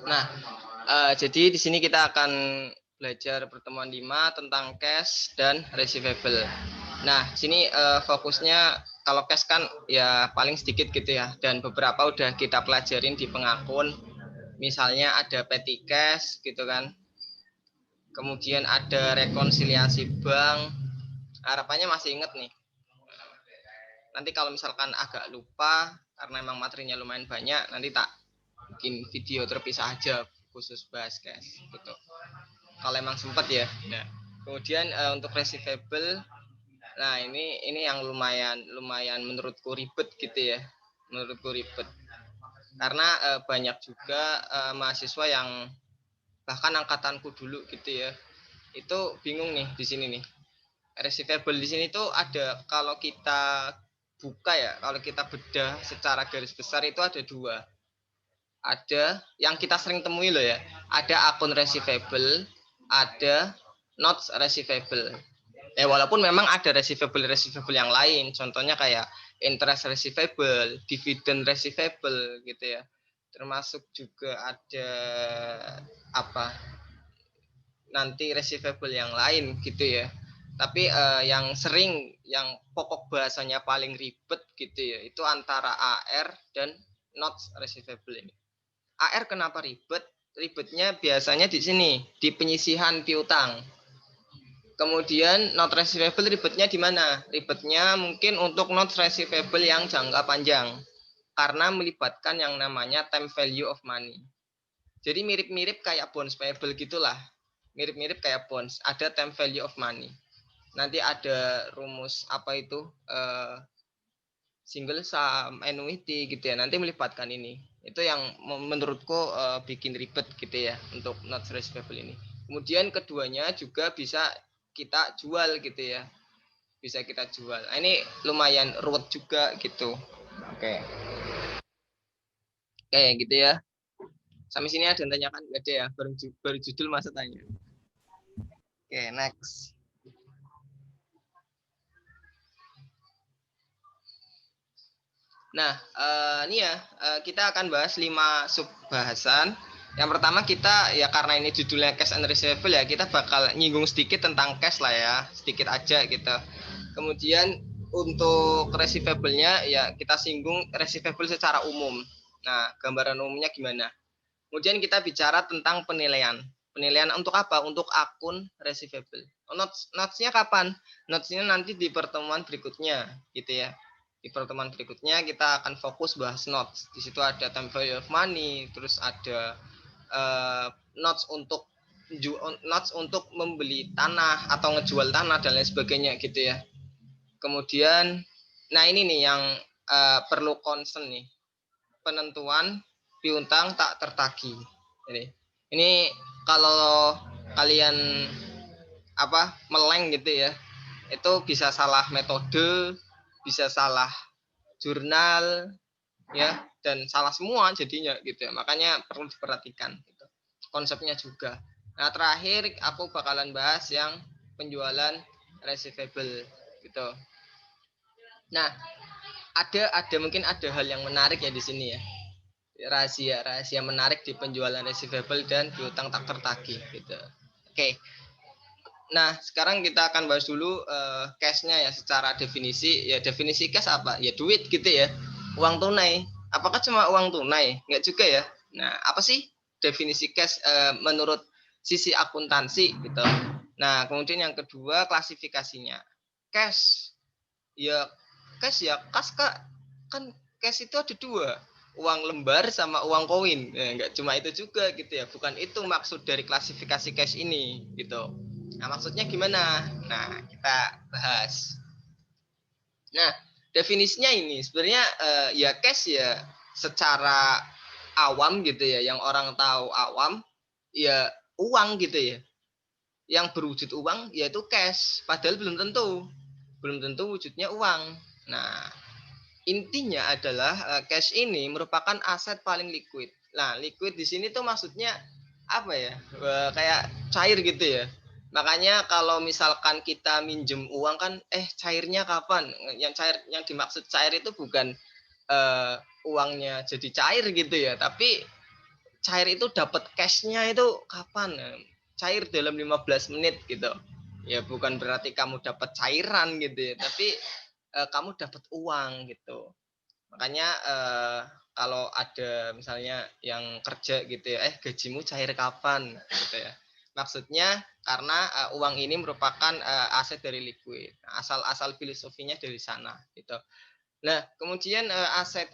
Nah, jadi di sini kita akan belajar pertemuan 5 tentang cash dan receivable. Nah, sini fokusnya kalau cash kan ya paling sedikit gitu ya, dan beberapa udah kita pelajarin di pengakun. Misalnya ada petty cash gitu kan. Kemudian ada rekonsiliasi bank. Harapannya masih inget nih. Nanti kalau misalkan agak lupa karena memang materinya lumayan banyak, nanti tak bikin video terpisah aja khusus bahas cash gitu. Kalau emang sempat ya. Nah, kemudian untuk receivable, nah ini yang lumayan menurutku ribet gitu ya. Menurutku ribet. Karena banyak juga mahasiswa yang bahkan angkatanku dulu gitu ya. Itu bingung nih di sini nih. Receivable di sini tuh ada, kalau kita buka ya, kalau kita bedah secara garis besar itu ada dua. Ada yang kita sering temui loh ya, ada akun receivable, ada not receivable. Walaupun memang ada receivable yang lain, contohnya kayak interest receivable, dividend receivable gitu ya. Termasuk juga ada apa nanti receivable yang lain gitu ya. Tapi yang sering, yang pokok bahasanya paling ribet gitu ya, itu antara AR dan not receivable ini. AR kenapa ribet? Ribetnya biasanya di sini, di penyisihan piutang. Kemudian not receivable ribetnya di mana? Ribetnya mungkin untuk not receivable yang jangka panjang. Karena melibatkan yang namanya time value of money. Jadi mirip-mirip kayak bonds payable gitulah. Mirip-mirip kayak bonds, ada time value of money. Nanti ada rumus apa itu? Single sum, annuity gitu ya. Nanti melibatkan ini. Itu yang menurutku bikin ribet gitu ya untuk not receivable ini. Kemudian keduanya juga bisa kita jual gitu ya. Bisa kita jual. Nah, ini lumayan ruwet juga gitu. Oke. Oke, gitu ya. Sampai sini ada yang tanyakan? Gak ada ya? Baru judul masa tanya. Oke, next. Nah, ini ya, kita akan bahas 5 sub bahasan. Yang pertama kita, ya karena ini judulnya cash and receivable ya, kita bakal nyinggung sedikit tentang cash lah ya, sedikit aja gitu. Kemudian untuk receivable-nya ya kita singgung receivable secara umum. Nah, gambaran umumnya gimana? Kemudian kita bicara tentang penilaian. Penilaian untuk apa? Untuk akun receivable. Notes-nya kapan? Notes-nya nanti di pertemuan berikutnya gitu ya. Di pertemuan berikutnya kita akan fokus bahas notes. Di situ ada time value of money, terus ada notes untuk membeli tanah atau ngejual tanah dan lain sebagainya gitu ya. Kemudian, nah ini nih yang perlu concern nih, penentuan piutang tak tertagih. Ini kalau kalian meleng gitu ya, itu bisa salah metode, bisa salah jurnal ya, dan salah semua jadinya gitu ya. Makanya perlu diperhatikan gitu. Konsepnya juga. Nah, terakhir aku bakalan bahas yang penjualan receivable gitu. Nah, mungkin ada hal yang menarik ya di sini ya. Rahasia menarik di penjualan receivable dan piutang tak tertagih gitu. Oke. Nah, sekarang kita akan bahas dulu cash-nya ya secara definisi. Ya definisi cash apa? Ya duit gitu ya. Uang tunai. Apakah cuma uang tunai? Enggak juga ya. Nah, apa sih definisi cash menurut sisi akuntansi gitu. Nah, kemudian yang kedua klasifikasinya. Cash. Ya cash Kak. Kan cash itu ada dua. Uang lembar sama uang koin. Ya, enggak cuma itu juga gitu ya. Bukan itu maksud dari klasifikasi cash ini gitu. Nah, maksudnya gimana? Nah, kita bahas. Nah, definisinya ini sebenarnya ya cash ya secara awam gitu ya, yang orang tahu awam ya uang gitu ya. Yang berwujud uang yaitu cash, padahal belum tentu wujudnya uang. Nah, intinya adalah cash ini merupakan aset paling liquid. Nah, liquid di sini tuh maksudnya apa ya? Kayak cair gitu ya. Makanya kalau misalkan kita minjem uang kan, cairnya kapan? Yang cair, yang dimaksud cair itu bukan uangnya jadi cair gitu ya, tapi cair itu dapat cashnya itu kapan? Cair dalam 15 menit gitu. Ya bukan berarti kamu dapat cairan gitu ya, tapi kamu dapat uang gitu. Makanya kalau ada misalnya yang kerja gitu ya, gajimu cair kapan gitu ya. Maksudnya karena uang ini merupakan aset dari liquid. Asal filosofinya dari sana gitu. Nah, kemudian aset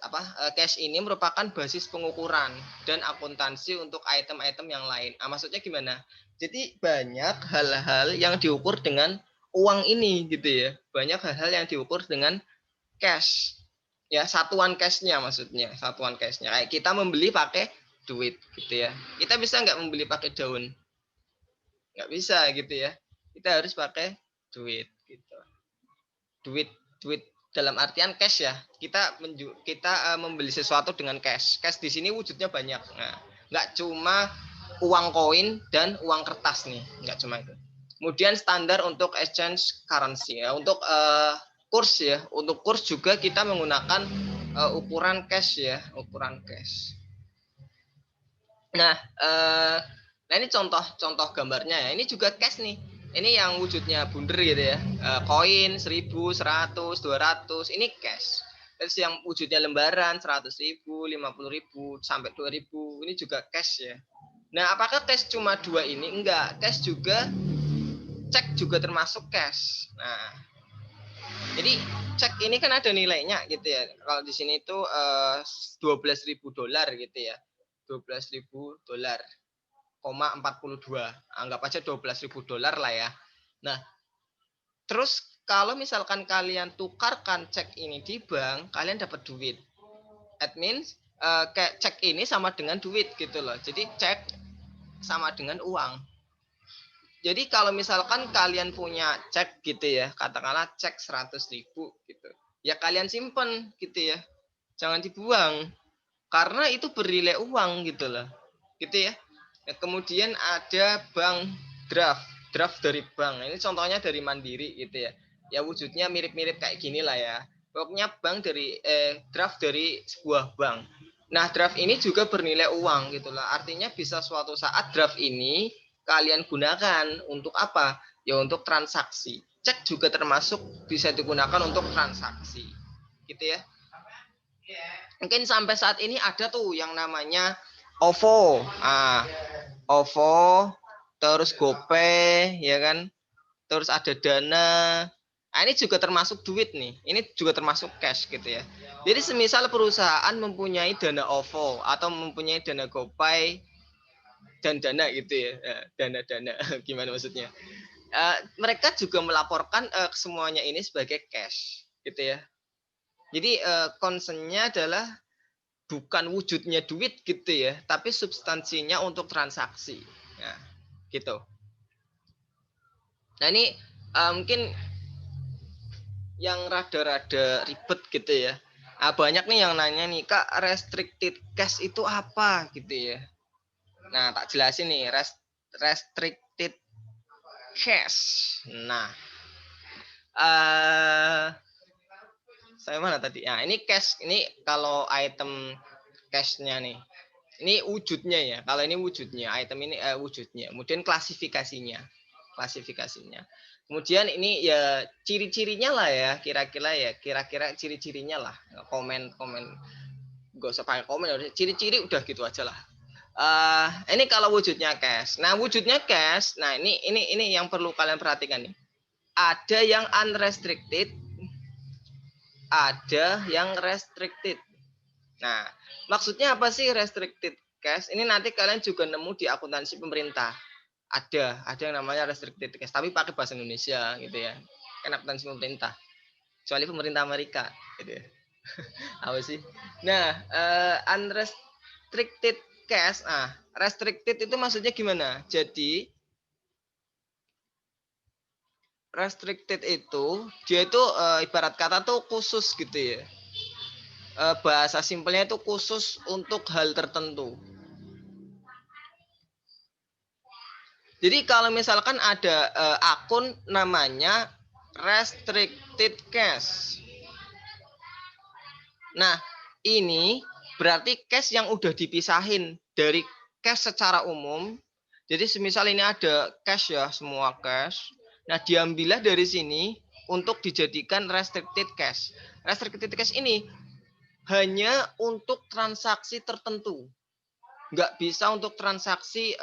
apa? Cash ini merupakan basis pengukuran dan akuntansi untuk item-item yang lain. Maksudnya gimana? Jadi banyak hal-hal yang diukur dengan uang ini gitu ya. Banyak hal-hal yang diukur dengan cash. Ya, satuan cashnya maksudnya, satuan cashnya. Kayak kita membeli pakai duit gitu ya. Kita bisa nggak membeli pakai daun? Nggak bisa gitu ya. Kita harus pakai duit gitu. Duit duit dalam artian cash ya. Kita membeli sesuatu dengan cash. Cash di sini wujudnya banyak. Nah, nggak cuma uang koin dan uang kertas nih, nggak cuma itu. Kemudian standar untuk exchange currency ya. Untuk kurs ya. Untuk kurs juga kita menggunakan ukuran cash ya, ukuran cash. Nah, nah ini contoh gambarnya ya. Ini juga cash nih. Ini yang wujudnya bunder gitu ya. Koin 1000, 100, 200 ini cash. Terus yang wujudnya lembaran 100.000, 50.000 sampai 2.000 ini juga cash ya. Nah, apakah cash cuma dua ini? Enggak, cash juga, cek juga termasuk cash. Nah, jadi cek ini kan ada nilainya gitu ya. Kalau di sini itu 12.000 dolar gitu ya. 12.000 dolar. 42. Anggap aja 12.000 dolar lah ya. Nah, terus kalau misalkan kalian tukarkan cek ini di bank, kalian dapat duit. That means kayak cek ini sama dengan duit gitu loh. Jadi cek sama dengan uang. Jadi kalau misalkan kalian punya cek gitu ya, katakanlah cek 100.000 gitu. Ya kalian simpen gitu ya. Jangan dibuang. Karena itu bernilai uang gitu loh. Gitu ya. Kemudian ada bank draft, draft dari bank. Ini contohnya dari Mandiri gitu ya. Ya wujudnya mirip-mirip kayak gini lah ya. Pokoknya bank dari draft dari sebuah bank. Nah, draft ini juga bernilai uang gitu lah. Artinya bisa suatu saat draft ini kalian gunakan untuk apa? Ya untuk transaksi. Cek juga termasuk bisa digunakan untuk transaksi. Gitu ya. Mungkin sampai saat ini ada tuh yang namanya OVO. OVO, terus GoPay, ya kan? Terus ada Dana. Nah, ini juga termasuk duit nih. Ini juga termasuk cash gitu ya. Jadi semisal perusahaan mempunyai dana OVO atau mempunyai dana GoPay dan Dana gitu ya. Dana-dana gimana maksudnya? Mereka juga melaporkan semuanya ini sebagai cash gitu ya. Jadi concernnya adalah bukan wujudnya duit gitu ya, tapi substansinya untuk transaksi. Nah, gitu. Nah ini mungkin yang rada-rada ribet gitu ya. Banyak nih yang nanya nih, Kak, restricted cash itu apa gitu ya. Nah, tak jelasin nih, restricted cash. Nah, saya mana tadi? Nah, ini cash, ini kalau item cashnya nih. Ini wujudnya ya. Kalau ini wujudnya, item ini wujudnya. Kemudian klasifikasinya. Klasifikasinya. Kemudian ini ya ciri-cirinya lah ya, kira-kira ciri-cirinya lah. Komen-komen. Gak usah pakai komen, ciri-ciri udah gitu aja lah. Ini kalau wujudnya cash. Nah, wujudnya cash. Nah, ini yang perlu kalian perhatikan nih. Ada yang unrestricted, ada yang restricted. Nah, maksudnya apa sih restricted cash? Ini nanti kalian juga nemu di akuntansi pemerintah. Ada yang namanya restricted cash, tapi pakai bahasa Indonesia gitu ya. Kan akuntansi pemerintah. Kecuali pemerintah Amerika gitu ya. Apa sih? Nah, unrestricted cash. Restricted itu maksudnya gimana? Jadi restricted itu dia itu ibarat kata tuh khusus gitu ya. Bahasa simpelnya itu khusus untuk hal tertentu. Jadi kalau misalkan ada akun namanya restricted cache. Nah, ini berarti cache yang udah dipisahin dari cache secara umum. Jadi semisal ini ada cache ya, semua cache. Nah, diambillah dari sini untuk dijadikan restricted cache. Restricted cache ini hanya untuk transaksi tertentu. Nggak bisa untuk transaksi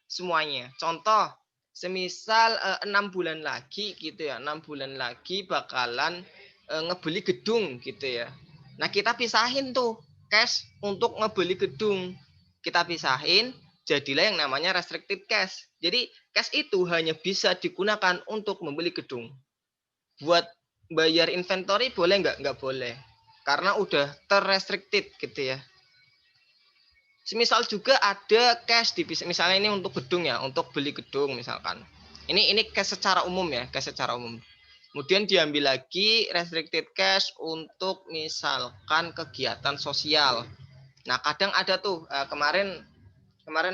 semuanya. Contoh, semisal 6 bulan lagi gitu ya, 6 bulan lagi bakalan ngebeli gedung gitu ya. Nah, kita pisahin tuh cash untuk ngebeli gedung. Kita pisahin, jadilah yang namanya restricted cash. Jadi cash itu hanya bisa digunakan untuk membeli gedung. Buat bayar inventory boleh nggak? Nggak boleh. Karena udah terrestricted gitu ya. Semisal juga ada cash di misalnya ini untuk gedung ya, untuk beli gedung misalkan. Ini cash secara umum ya, cash secara umum. Kemudian diambil lagi restricted cash untuk misalkan kegiatan sosial. Nah, kadang ada tuh kemarin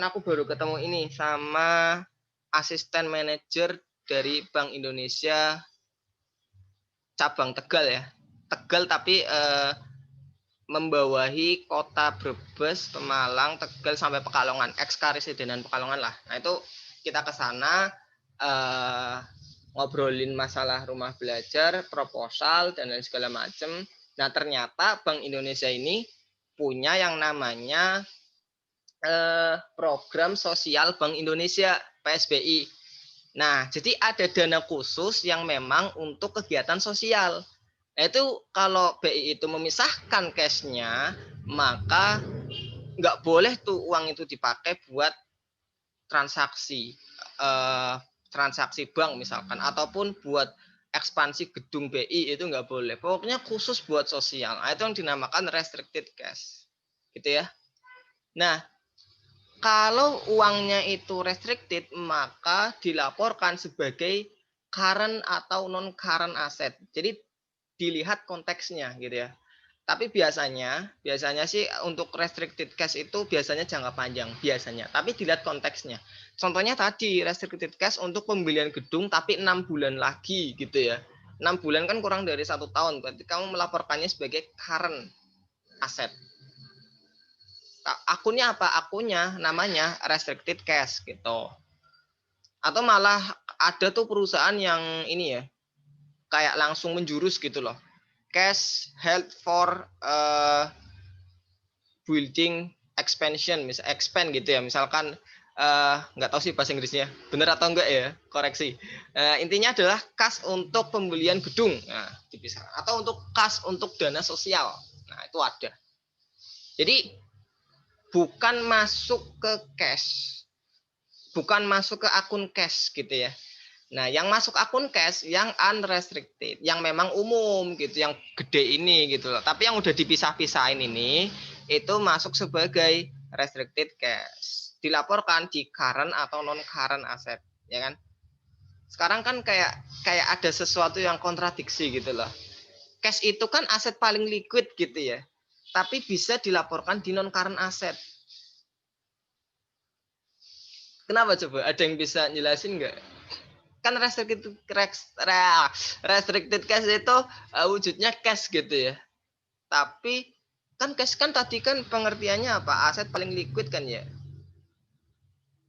aku baru ketemu ini sama asisten manajer dari Bank Indonesia cabang Tegal ya. Tegal tapi membawahi kota Brebes, Pemalang, Tegal sampai Pekalongan, ex Karesidenan Pekalongan lah. Nah, itu kita ke sana ngobrolin masalah rumah belajar, proposal dan lain segala macam. Nah, ternyata Bank Indonesia ini punya yang namanya program sosial Bank Indonesia PSBI. Nah, jadi ada dana khusus yang memang untuk kegiatan sosial. Nah, itu kalau BI itu memisahkan cash-nya, maka nggak boleh tuh uang itu dipakai buat transaksi transaksi bank misalkan, ataupun buat ekspansi gedung BI itu nggak boleh. Pokoknya khusus buat sosial. Nah, itu yang dinamakan restricted cash, gitu ya. Nah, kalau uangnya itu restricted, maka dilaporkan sebagai current atau non current asset. Jadi dilihat konteksnya gitu ya. Tapi biasanya sih untuk restricted cash itu biasanya jangka panjang biasanya. Tapi dilihat konteksnya. Contohnya tadi restricted cash untuk pembelian gedung tapi 6 bulan lagi gitu ya. 6 bulan kan kurang dari 1 tahun. Berarti kamu melaporkannya sebagai current asset. Akunnya apa? Akunnya namanya restricted cash gitu. Atau malah ada tuh perusahaan yang ini ya, kayak langsung menjurus gitu loh. Cash held for building expansion, misal expand gitu ya. Misalkan nggak tahu sih bahasa Inggrisnya, bener atau enggak ya, koreksi. Intinya adalah kas untuk pembelian gedung, nah, dipisah. Atau untuk kas untuk dana sosial, nah itu ada. Jadi bukan masuk ke cash, bukan masuk ke akun cash gitu ya. Nah, yang masuk akun cash yang unrestricted, yang memang umum gitu, yang gede ini gitu loh. Tapi yang udah dipisah-pisahin ini itu masuk sebagai restricted cash. Dilaporkan di current atau non current asset, ya kan? Sekarang kan kayak ada sesuatu yang kontradiksi gitu loh. Cash itu kan aset paling liquid gitu ya. Tapi bisa dilaporkan di non current asset. Kenapa coba? Ada yang bisa jelasin nggak? Kan restricted cash itu wujudnya cash gitu ya. Tapi kan cash kan tadi kan pengertiannya apa? Aset paling liquid kan ya.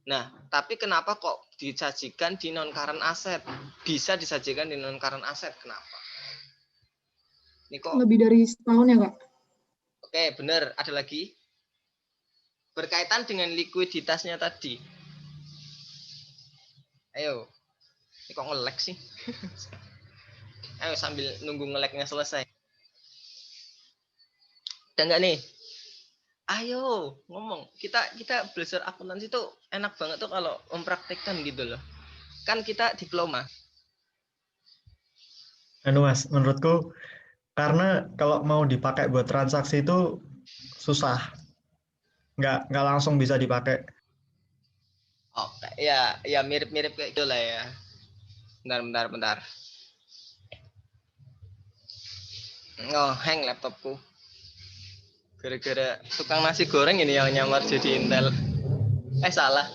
Nah, tapi kenapa kok disajikan di non current asset? Bisa disajikan di non current asset. Kenapa? Ini kok lebih dari setahun ya, Kak? Oke, benar. Ada lagi berkaitan dengan likuiditasnya tadi. Ayo, ini kok nge-lag sih? Ayo sambil nunggu nge-lagnya selesai. Dan enggak nih? Ayo ngomong. Kita belajar akuntansi itu enak banget tuh kalau mempraktekkan gitu loh. Kan kita diploma. Mas, menurutku karena kalau mau dipakai buat transaksi itu susah, nggak langsung bisa dipakai. Oke, ya mirip-mirip kayak gitu lah ya. Bentar. Oh, hang laptopku. Gara-gara tukang nasi goreng ini yang nyamar jadi Intel. Salah.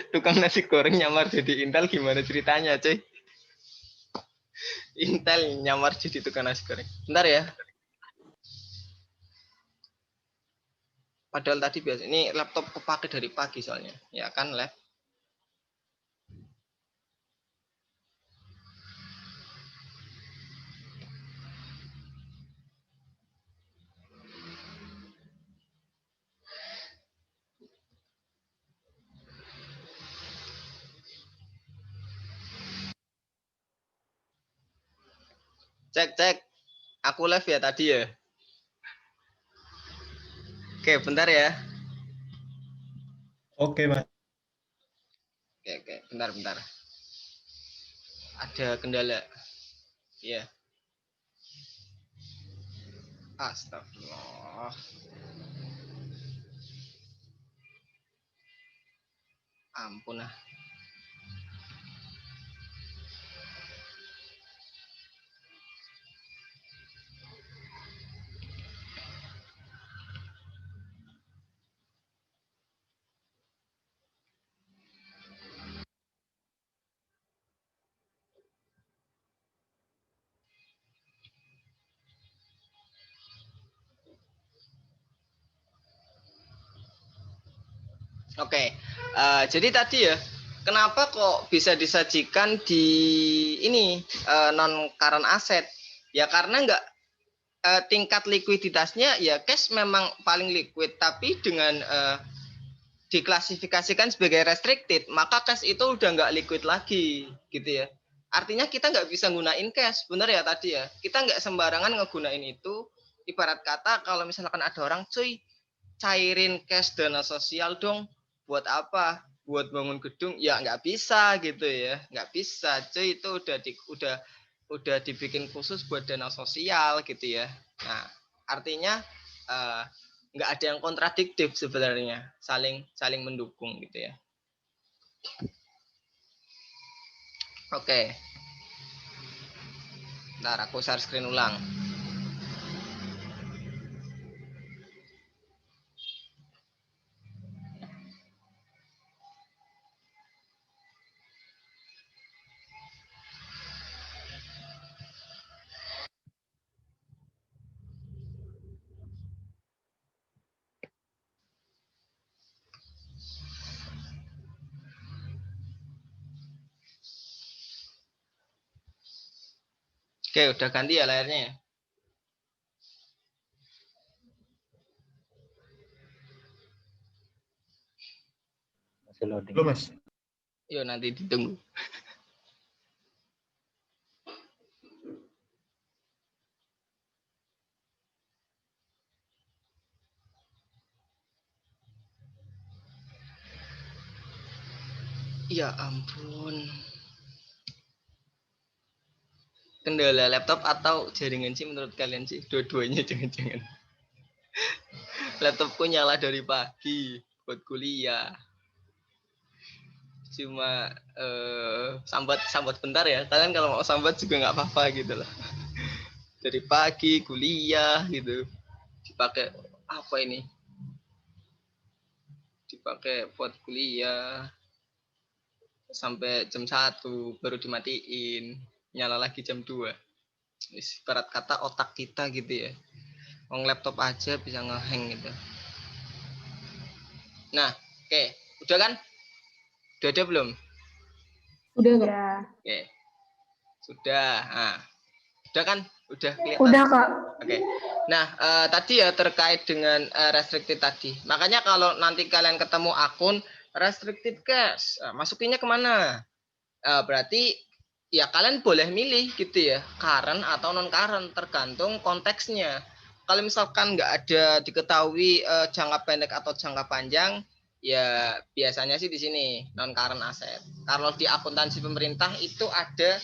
Tukang nasi goreng nyamar jadi Intel gimana ceritanya, cuy? Intel nyamar jadi tukang nasi goreng. Bentar ya. Padahal tadi biasa ini laptop kepake dari pagi soalnya. Ya kan, lab. Cek. Aku live ya tadi ya. Oke, bentar ya. Oke, Mas. Oke, bentar. Ada kendala. Ya. Astagfirullah. Ampun lah. Oke, jadi tadi ya, kenapa kok bisa disajikan di ini non current asset? Ya karena nggak tingkat likuiditasnya ya cash memang paling liquid, tapi dengan diklasifikasikan sebagai restricted, maka cash itu udah nggak liquid lagi, gitu ya. Artinya kita nggak bisa gunain cash, bener ya tadi ya. Kita nggak sembarangan ngegunain itu. Ibarat kata kalau misalkan ada orang, cuy, cairin cash dana sosial dong. Buat apa? Buat bangun gedung? Ya nggak bisa gitu ya, nggak bisa. Cuy itu udah dibikin khusus buat dana sosial gitu ya. Nah artinya nggak ada yang kontradiktif sebenarnya, saling mendukung gitu ya. Oke, ntar aku share screen ulang. Oke, udah ganti ya layarnya ya. Masih loading. Belum, Mas. Yuk nanti ditunggu. Ya ampun. Kendala laptop atau jaringan sih menurut kalian sih? Dua-duanya jangan-jangan. Laptopku nyala dari pagi buat kuliah. Cuma sambat bentar ya. Kalian kalau mau sambat juga nggak apa-apa gitu loh. Dari pagi kuliah gitu. Dipakai apa ini? Dipakai buat kuliah sampai jam 1 baru dimatiin, nyala lagi jam 2. Ibarat kata otak kita gitu ya. Wong laptop aja bisa ngehang gitu. Nah, oke, udah kan? Udah ada belum? Udah kok. Oke. Sudah. Nah, udah kan? Udah kelihatan. Udah kok. Oke. Nah, tadi ya terkait dengan restricted tadi. Makanya kalau nanti kalian ketemu akun restricted cash, masukinnya kemana? Berarti ya kalian boleh milih gitu ya, current atau non current tergantung konteksnya. Kalau misalkan nggak ada diketahui jangka pendek atau jangka panjang, ya biasanya sih di sini non current asset. Kalau di akuntansi pemerintah itu ada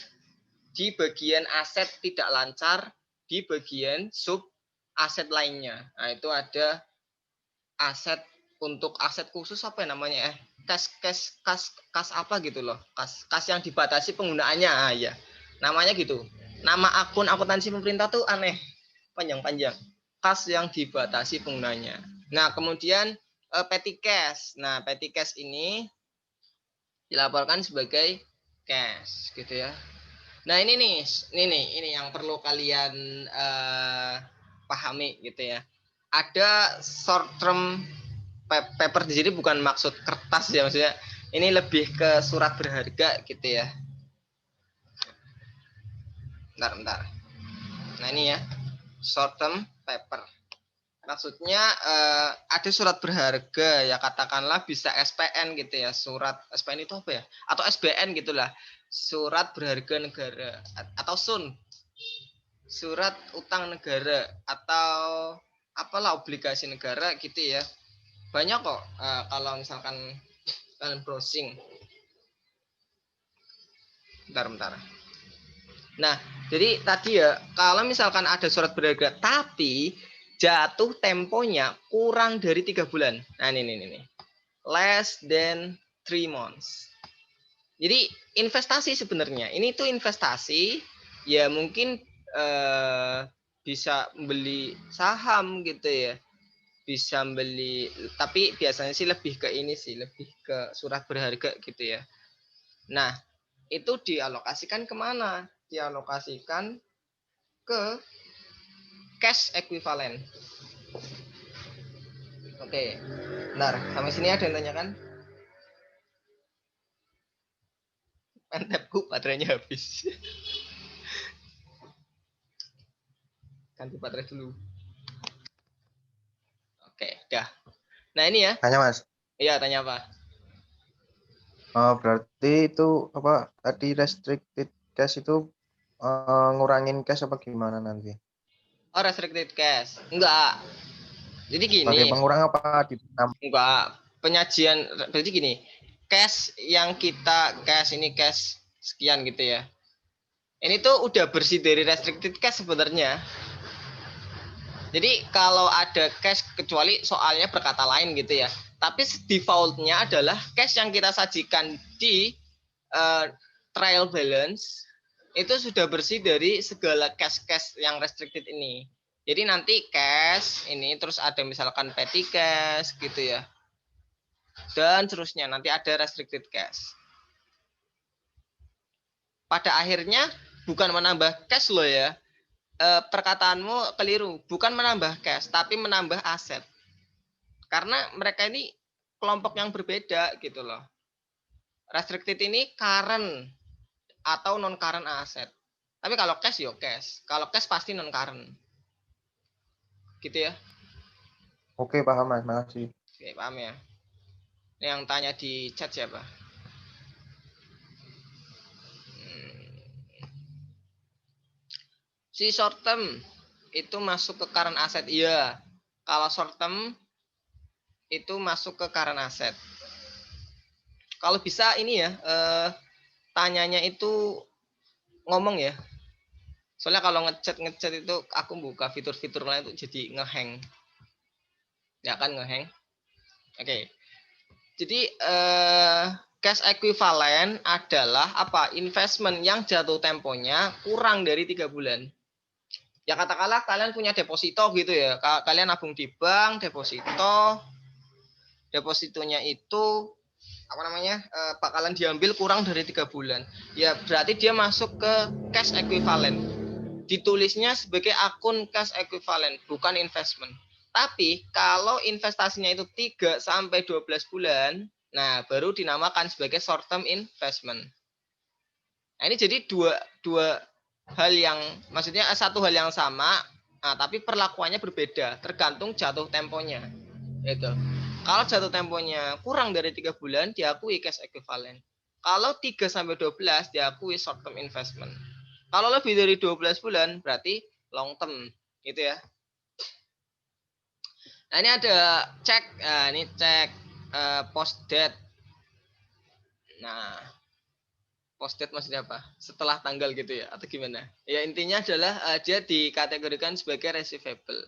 di bagian aset tidak lancar, di bagian sub aset lainnya. Nah itu ada aset untuk aset khusus apa ya namanya kas apa gitu loh, kas yang dibatasi penggunaannya ya namanya gitu. Nama akun akuntansi pemerintah tuh aneh, panjang-panjang, kas yang dibatasi penggunanya. Nah kemudian petty cash. Nah petty cash ini dilaporkan sebagai cash gitu ya. Nah, ini yang perlu kalian pahami gitu ya. Ada short term paper di sini bukan maksud kertas ya, maksudnya ini lebih ke surat berharga gitu ya. Bentar. Nah, ini ya, short term paper. Maksudnya ada surat berharga ya, katakanlah bisa SPN gitu ya, surat SPN itu apa ya? Atau SBN gitulah. Surat berharga negara atau SUN. Surat utang negara atau apalah obligasi negara gitu ya. Banyak kok kalau misalkan kalian browsing. Bentar. Nah, jadi tadi ya, kalau misalkan ada surat berharga tapi jatuh temponya kurang dari 3 bulan. Nah, ini. Less than 3 months. Jadi investasi sebenarnya. Ini tuh investasi ya, mungkin bisa beli saham gitu ya. Bisa beli, tapi biasanya sih lebih ke ini sih, lebih ke surat berharga gitu ya. Nah, itu dialokasikan kemana? Dialokasikan ke cash equivalent. Oke, benar. Sampai sini ada yang tanyakan? Mantapku, baterainya habis. Ganti baterai dulu. Oke, dah. Nah, ini ya. Tanya Mas. Iya, tanya apa? Berarti itu apa tadi restricted cash itu ngurangin cash apa gimana nanti? Oh, restricted cash. Enggak. Jadi Sebagai gini. pengurang apa di Enggak. Penyajian, berarti gini. Cash yang kita ini cash sekian gitu ya. Ini tuh udah bersih dari restricted cash sebenarnya. Jadi kalau ada cash, kecuali soalnya berkata lain gitu ya. Tapi defaultnya adalah cash yang kita sajikan di trial balance itu sudah bersih dari segala cash yang restricted ini. Jadi nanti cash ini terus ada misalkan petty cash gitu ya. Dan seterusnya nanti ada restricted cash. Pada akhirnya bukan menambah cash loh ya. Perkataanmu keliru, bukan menambah cash tapi menambah aset. Karena mereka ini kelompok yang berbeda gitu loh. Restricted ini current atau non current aset. Tapi kalau cash yo cash. Kalau cash pasti non current. Gitu ya. Oke, paham Mas, makasih. Oke, paham ya. Yang tanya di chat siapa? Si short term itu masuk ke current asset. Iya. Kalau short term itu masuk ke current asset. Kalau bisa ini ya, tanyanya itu ngomong ya. Soalnya kalau ngechat itu aku buka fitur-fitur lain itu jadi ngehang. Ya kan ngehang. Oke. Jadi cash equivalent adalah apa? Investment yang jatuh temponya kurang dari 3 bulan. Ya katakanlah kalian punya deposito gitu ya. Kalian nabung di bank, depositonya itu apa namanya? Bakalan diambil kurang dari 3 bulan. Ya berarti dia masuk ke cash equivalent. Ditulisnya sebagai akun cash equivalent, bukan investment. Tapi kalau investasinya itu 3 sampai 12 bulan, nah baru dinamakan sebagai short term investment. Nah, ini jadi dua hal yang, maksudnya satu hal yang sama, nah, tapi perlakuannya berbeda tergantung jatuh temponya. Itu. Kalau jatuh temponya kurang dari 3 bulan diakui cash equivalent. Kalau 3 sampai 12 diakui short term investment. Kalau lebih dari 12 bulan berarti long term, gitu ya. Nah, ini ada cek, ini cek post date. Nah, post date maksudnya apa? Setelah tanggal gitu ya, atau gimana? Ya intinya adalah dia dikategorikan sebagai receivable.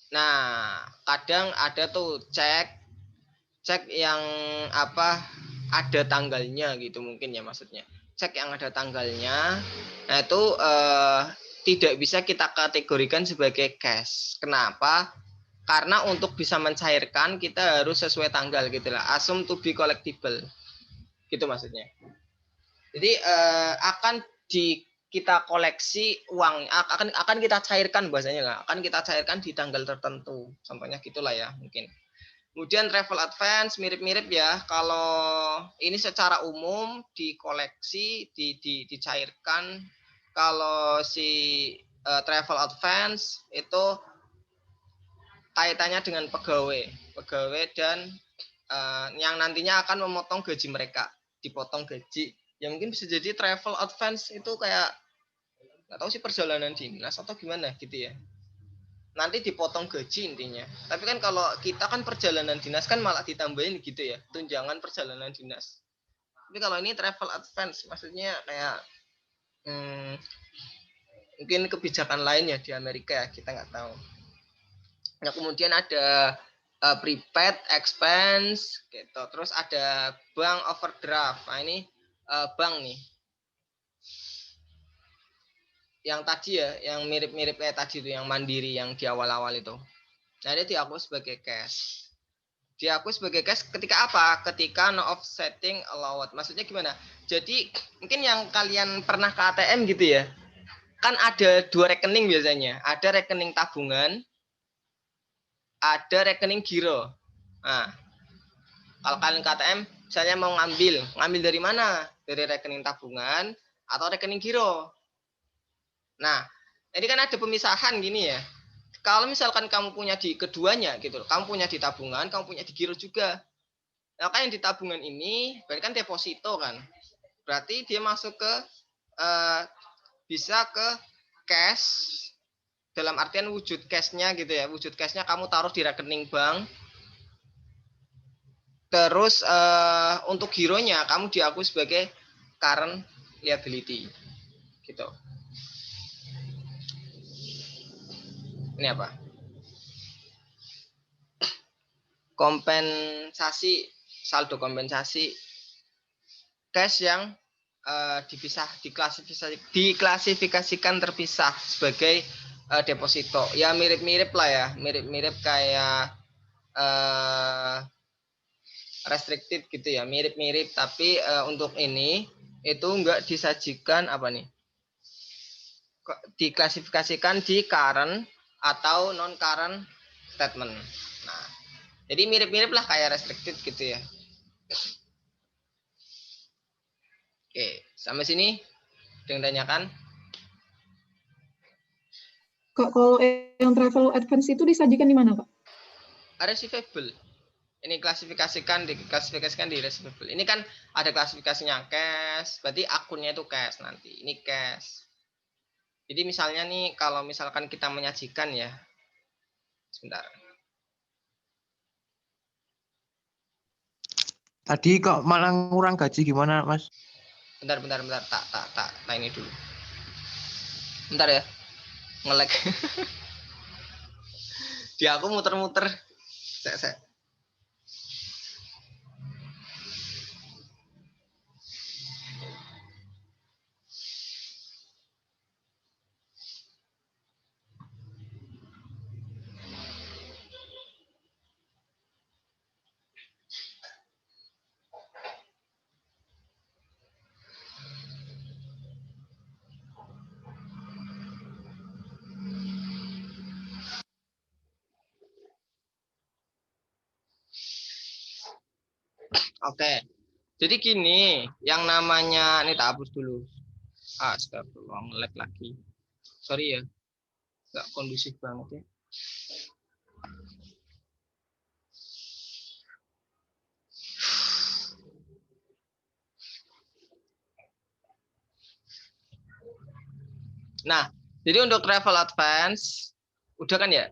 Nah, kadang ada tuh cek yang apa? Ada tanggalnya gitu mungkin ya maksudnya. Cek yang ada tanggalnya. Nah, itu tidak bisa kita kategorikan sebagai cash. Kenapa? Karena untuk bisa mencairkan kita harus sesuai tanggal gitu lah. Assume to be collectible. Gitu maksudnya. Jadi akan kita koleksi uang, akan kita cairkan bahasanya lah. Akan kita cairkan di tanggal tertentu. Contohnya gitulah ya mungkin. Kemudian travel advance mirip-mirip ya. Kalau ini secara umum dikoleksi, dicairkan. Kalau si travel advance itu kaitannya dengan pegawai dan yang nantinya akan memotong gaji mereka, dipotong gaji. Ya mungkin bisa jadi travel advance itu kayak nggak tahu sih perjalanan dinas atau gimana gitu ya. Nanti dipotong gaji intinya. Tapi kan kalau kita kan perjalanan dinas kan malah ditambahin gitu ya, tunjangan perjalanan dinas. Tapi kalau ini travel advance maksudnya kayak mungkin kebijakan lain ya di Amerika ya, kita nggak tahu. Nah, kemudian ada prepaid expense gitu. Terus ada bank overdraft. Nah, ini bank nih. Yang tadi ya, yang mirip-mirip kayak tadi itu yang mandiri yang di awal-awal itu. Nah, dia diakui sebagai cash. Diakui sebagai cash ketika apa? Ketika no offsetting allowed. Maksudnya gimana? Jadi mungkin yang kalian pernah ke ATM gitu ya. Kan ada 2 rekening biasanya. Ada rekening tabungan, ada rekening giro. Nah, kalau kalian ke ATM, misalnya mau ngambil dari mana? Dari rekening tabungan atau rekening giro. Nah, ini kan ada pemisahan gini ya. Kalau misalkan kamu punya di keduanya gitu, kamu punya di tabungan, kamu punya di giro juga. Nah, kan yang di tabungan ini berarti kan deposito kan. Berarti dia masuk ke bisa ke cash dalam artian wujud cashnya gitu ya. Wujud cashnya kamu taruh di rekening bank. Terus untuk gironya kamu diakui sebagai current liability. Gitu. Ini apa? Kompensasi, saldo kompensasi cash yang diklasifikasikan terpisah sebagai deposito. Ya mirip-mirip lah ya, mirip-mirip kayak restricted gitu ya, mirip-mirip tapi untuk ini itu enggak disajikan apa nih? Diklasifikasikan di current atau non current statement. Nah, jadi mirip-mirip lah kayak restricted gitu ya. Oke, sampai sini ada yang tanyakan? Kak, kalau yang travel advance itu disajikan di mana, Kak? Receivable. Ini diklasifikasikan di receivable. Ini kan ada klasifikasinya cash, berarti akunnya itu cash nanti. Ini cash. Jadi misalnya nih kalau misalkan kita menyajikan ya. Sebentar. Tadi kok malah ngurang gaji gimana, Mas? Bentar. Tak ini dulu. Bentar ya. Nge-lag. Di aku muter-muter. Saya. Oke. Jadi gini, yang namanya ini tak hapus dulu. Astagfirullah, nge-lag lagi. Sorry ya. Enggak kondusif banget ya. Nah, jadi untuk travel advance udah kan ya?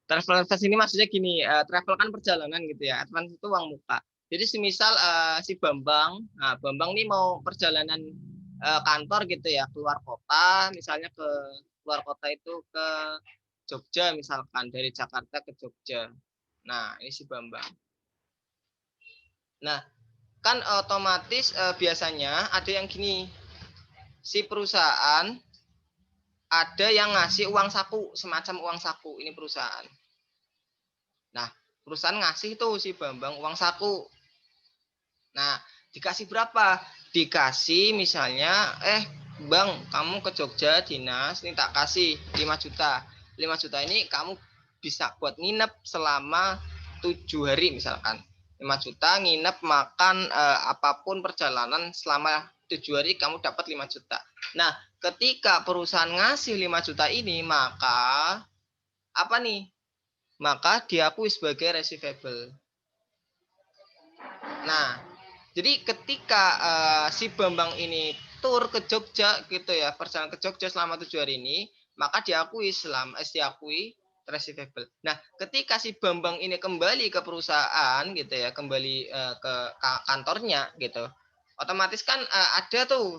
Travel advance ini maksudnya gini, travel kan perjalanan gitu ya. Advance itu uang muka. Jadi semisal si Bambang, nah Bambang ini mau perjalanan kantor gitu ya, keluar kota, misalnya ke luar kota itu ke Jogja misalkan dari Jakarta ke Jogja. Nah, ini si Bambang. Nah, kan otomatis biasanya ada yang gini. Si perusahaan ada yang ngasih uang saku, semacam uang saku, ini perusahaan. Nah, perusahaan ngasih tuh si Bambang uang saku. Nah, dikasih berapa? Dikasih misalnya, Bang, kamu ke Jogja dinas, ini tak kasih 5 juta. 5 juta ini kamu bisa buat nginep selama 7 hari misalkan. 5 juta nginep, makan, apapun perjalanan selama 7 hari kamu dapat 5 juta. Nah, ketika perusahaan ngasih 5 juta ini, maka apa nih? Maka diakui sebagai receivable. Nah, jadi ketika si Bambang ini tur ke Jogja gitu ya, perjalanan ke Jogja selama 7 hari ini, maka diakui receivable. Nah, ketika si Bambang ini kembali ke perusahaan gitu ya, kembali ke kantornya gitu, otomatis kan ada tuh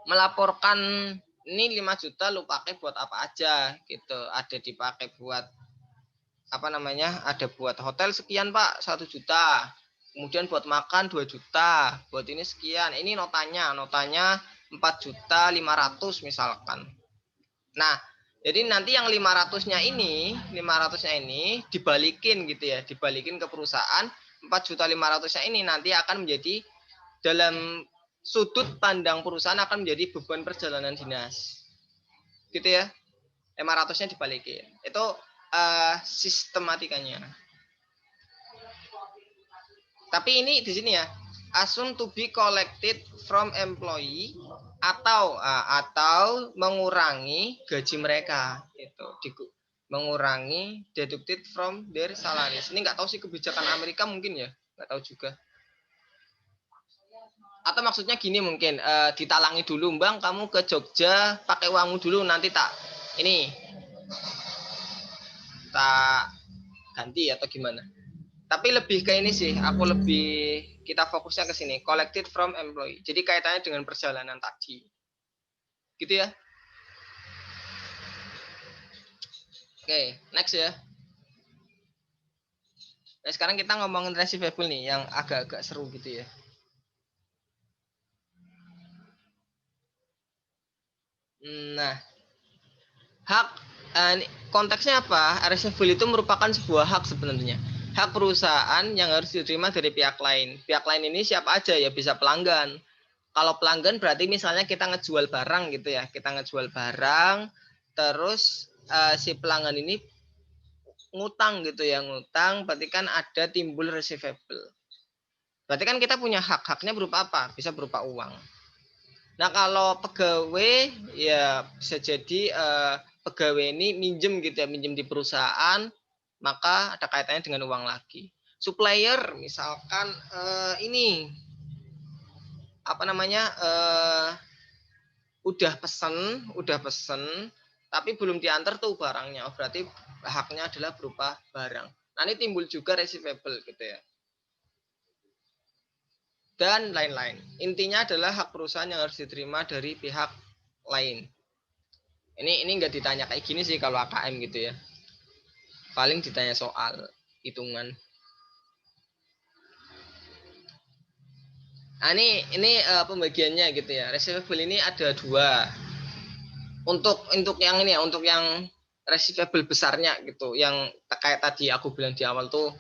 melaporkan ini 5 juta lu pakai buat apa aja gitu. Ada dipakai buat apa namanya? Ada buat hotel sekian, Pak, 1 juta. Kemudian buat makan 2 juta, buat ini sekian. Ini notanya 4.500.000 misalkan. Nah, jadi nanti yang 500-nya ini dibalikin gitu ya, dibalikin ke perusahaan. 4.500.000-nya ini nanti akan menjadi dalam sudut pandang perusahaan akan menjadi beban perjalanan dinas. Gitu ya. 500-nya dibalikin. Itu sistematikanya. Tapi ini di sini ya, assume to be collected from employee atau mengurangi gaji mereka itu, mengurangi deducted from their salaries. Ini nggak tahu sih kebijakan Amerika mungkin ya, nggak tahu juga. Atau maksudnya gini mungkin, ditalangi dulu, Bang, kamu ke Jogja pakai uangmu dulu, nanti tak ganti atau gimana. Tapi lebih ke ini sih, kita fokusnya ke sini, collected from employee. Jadi kaitannya dengan perjalanan tadi. Gitu ya. Oke, next ya. Nah, sekarang kita ngomongin receivable nih, yang agak-agak seru gitu ya. Nah, konteksnya apa? Receivable itu merupakan sebuah hak sebenarnya. Hak perusahaan yang harus diterima dari pihak lain. Pihak lain ini siapa aja ya, bisa pelanggan. Kalau pelanggan berarti misalnya kita ngejual barang gitu ya. Kita ngejual barang, terus si pelanggan ini ngutang gitu ya, ngutang berarti kan ada timbul receivable. Berarti kan kita punya hak-haknya berupa apa? Bisa berupa uang. Nah, kalau pegawai ya bisa jadi pegawai ini minjem gitu ya, minjem di perusahaan, maka ada kaitannya dengan uang lagi. Supplier misalkan ini apa namanya, udah pesen tapi belum diantar tuh barangnya. Berarti haknya adalah berupa barang. Nah, ini timbul juga receivable gitu ya. Dan lain-lain. Intinya adalah hak perusahaan yang harus diterima dari pihak lain. Ini nggak ditanya kayak gini sih kalau AKM gitu ya. Paling ditanya soal hitungan. Nah, ini pembagiannya gitu ya. Receivable ini ada 2. Untuk yang ini ya, untuk yang receivable besarnya gitu, yang kayak tadi aku bilang di awal tuh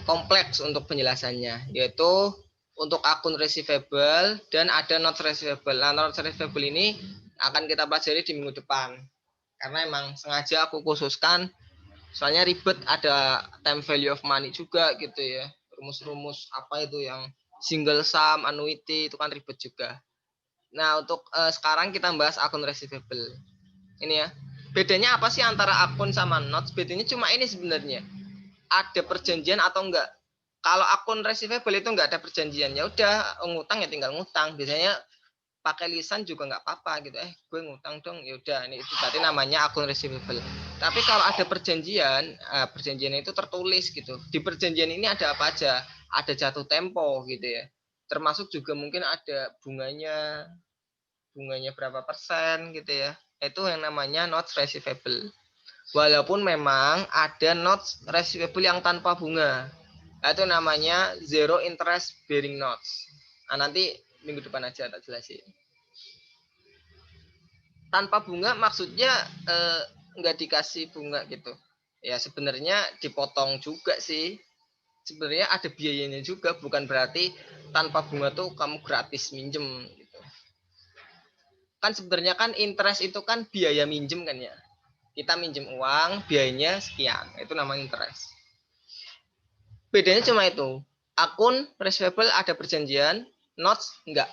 kompleks untuk penjelasannya, yaitu untuk akun receivable dan ada not receivable. Nah, not receivable ini akan kita pelajari di minggu depan. Karena emang sengaja aku khususkan, soalnya ribet, ada time value of money juga gitu ya. Rumus-rumus apa itu yang single sum, annuity, itu kan ribet juga. Nah, untuk sekarang kita bahas akun receivable. Ini ya. Bedanya apa sih antara akun sama not? Bedanya cuma ini sebenarnya. Ada perjanjian atau enggak. Kalau akun receivable itu enggak ada perjanjian, ya udah ngutang ya tinggal ngutang. Biasanya pakai lisan juga enggak apa-apa gitu. Gue ngutang dong, ya udah ini itu berarti namanya akun receivable. Tapi kalau ada perjanjian, perjanjian itu tertulis gitu. Di perjanjian ini ada apa aja? Ada jatuh tempo gitu ya. Termasuk juga mungkin ada bunganya berapa persen gitu ya. Itu yang namanya notes receivable. Walaupun memang ada notes receivable yang tanpa bunga. Itu namanya zero interest bearing notes. Nah, nanti minggu depan aja tak jelasin. Tanpa bunga maksudnya nggak dikasih bunga gitu. Ya sebenarnya dipotong juga sih. Sebenarnya ada biayanya juga, bukan berarti tanpa bunga tuh kamu gratis minjem gitu. Kan sebenarnya kan interest itu kan biaya minjem kan ya. Kita minjem uang, biayanya sekian. Itu namanya interest. Bedanya cuma itu. Akun receivable ada perjanjian, notes enggak.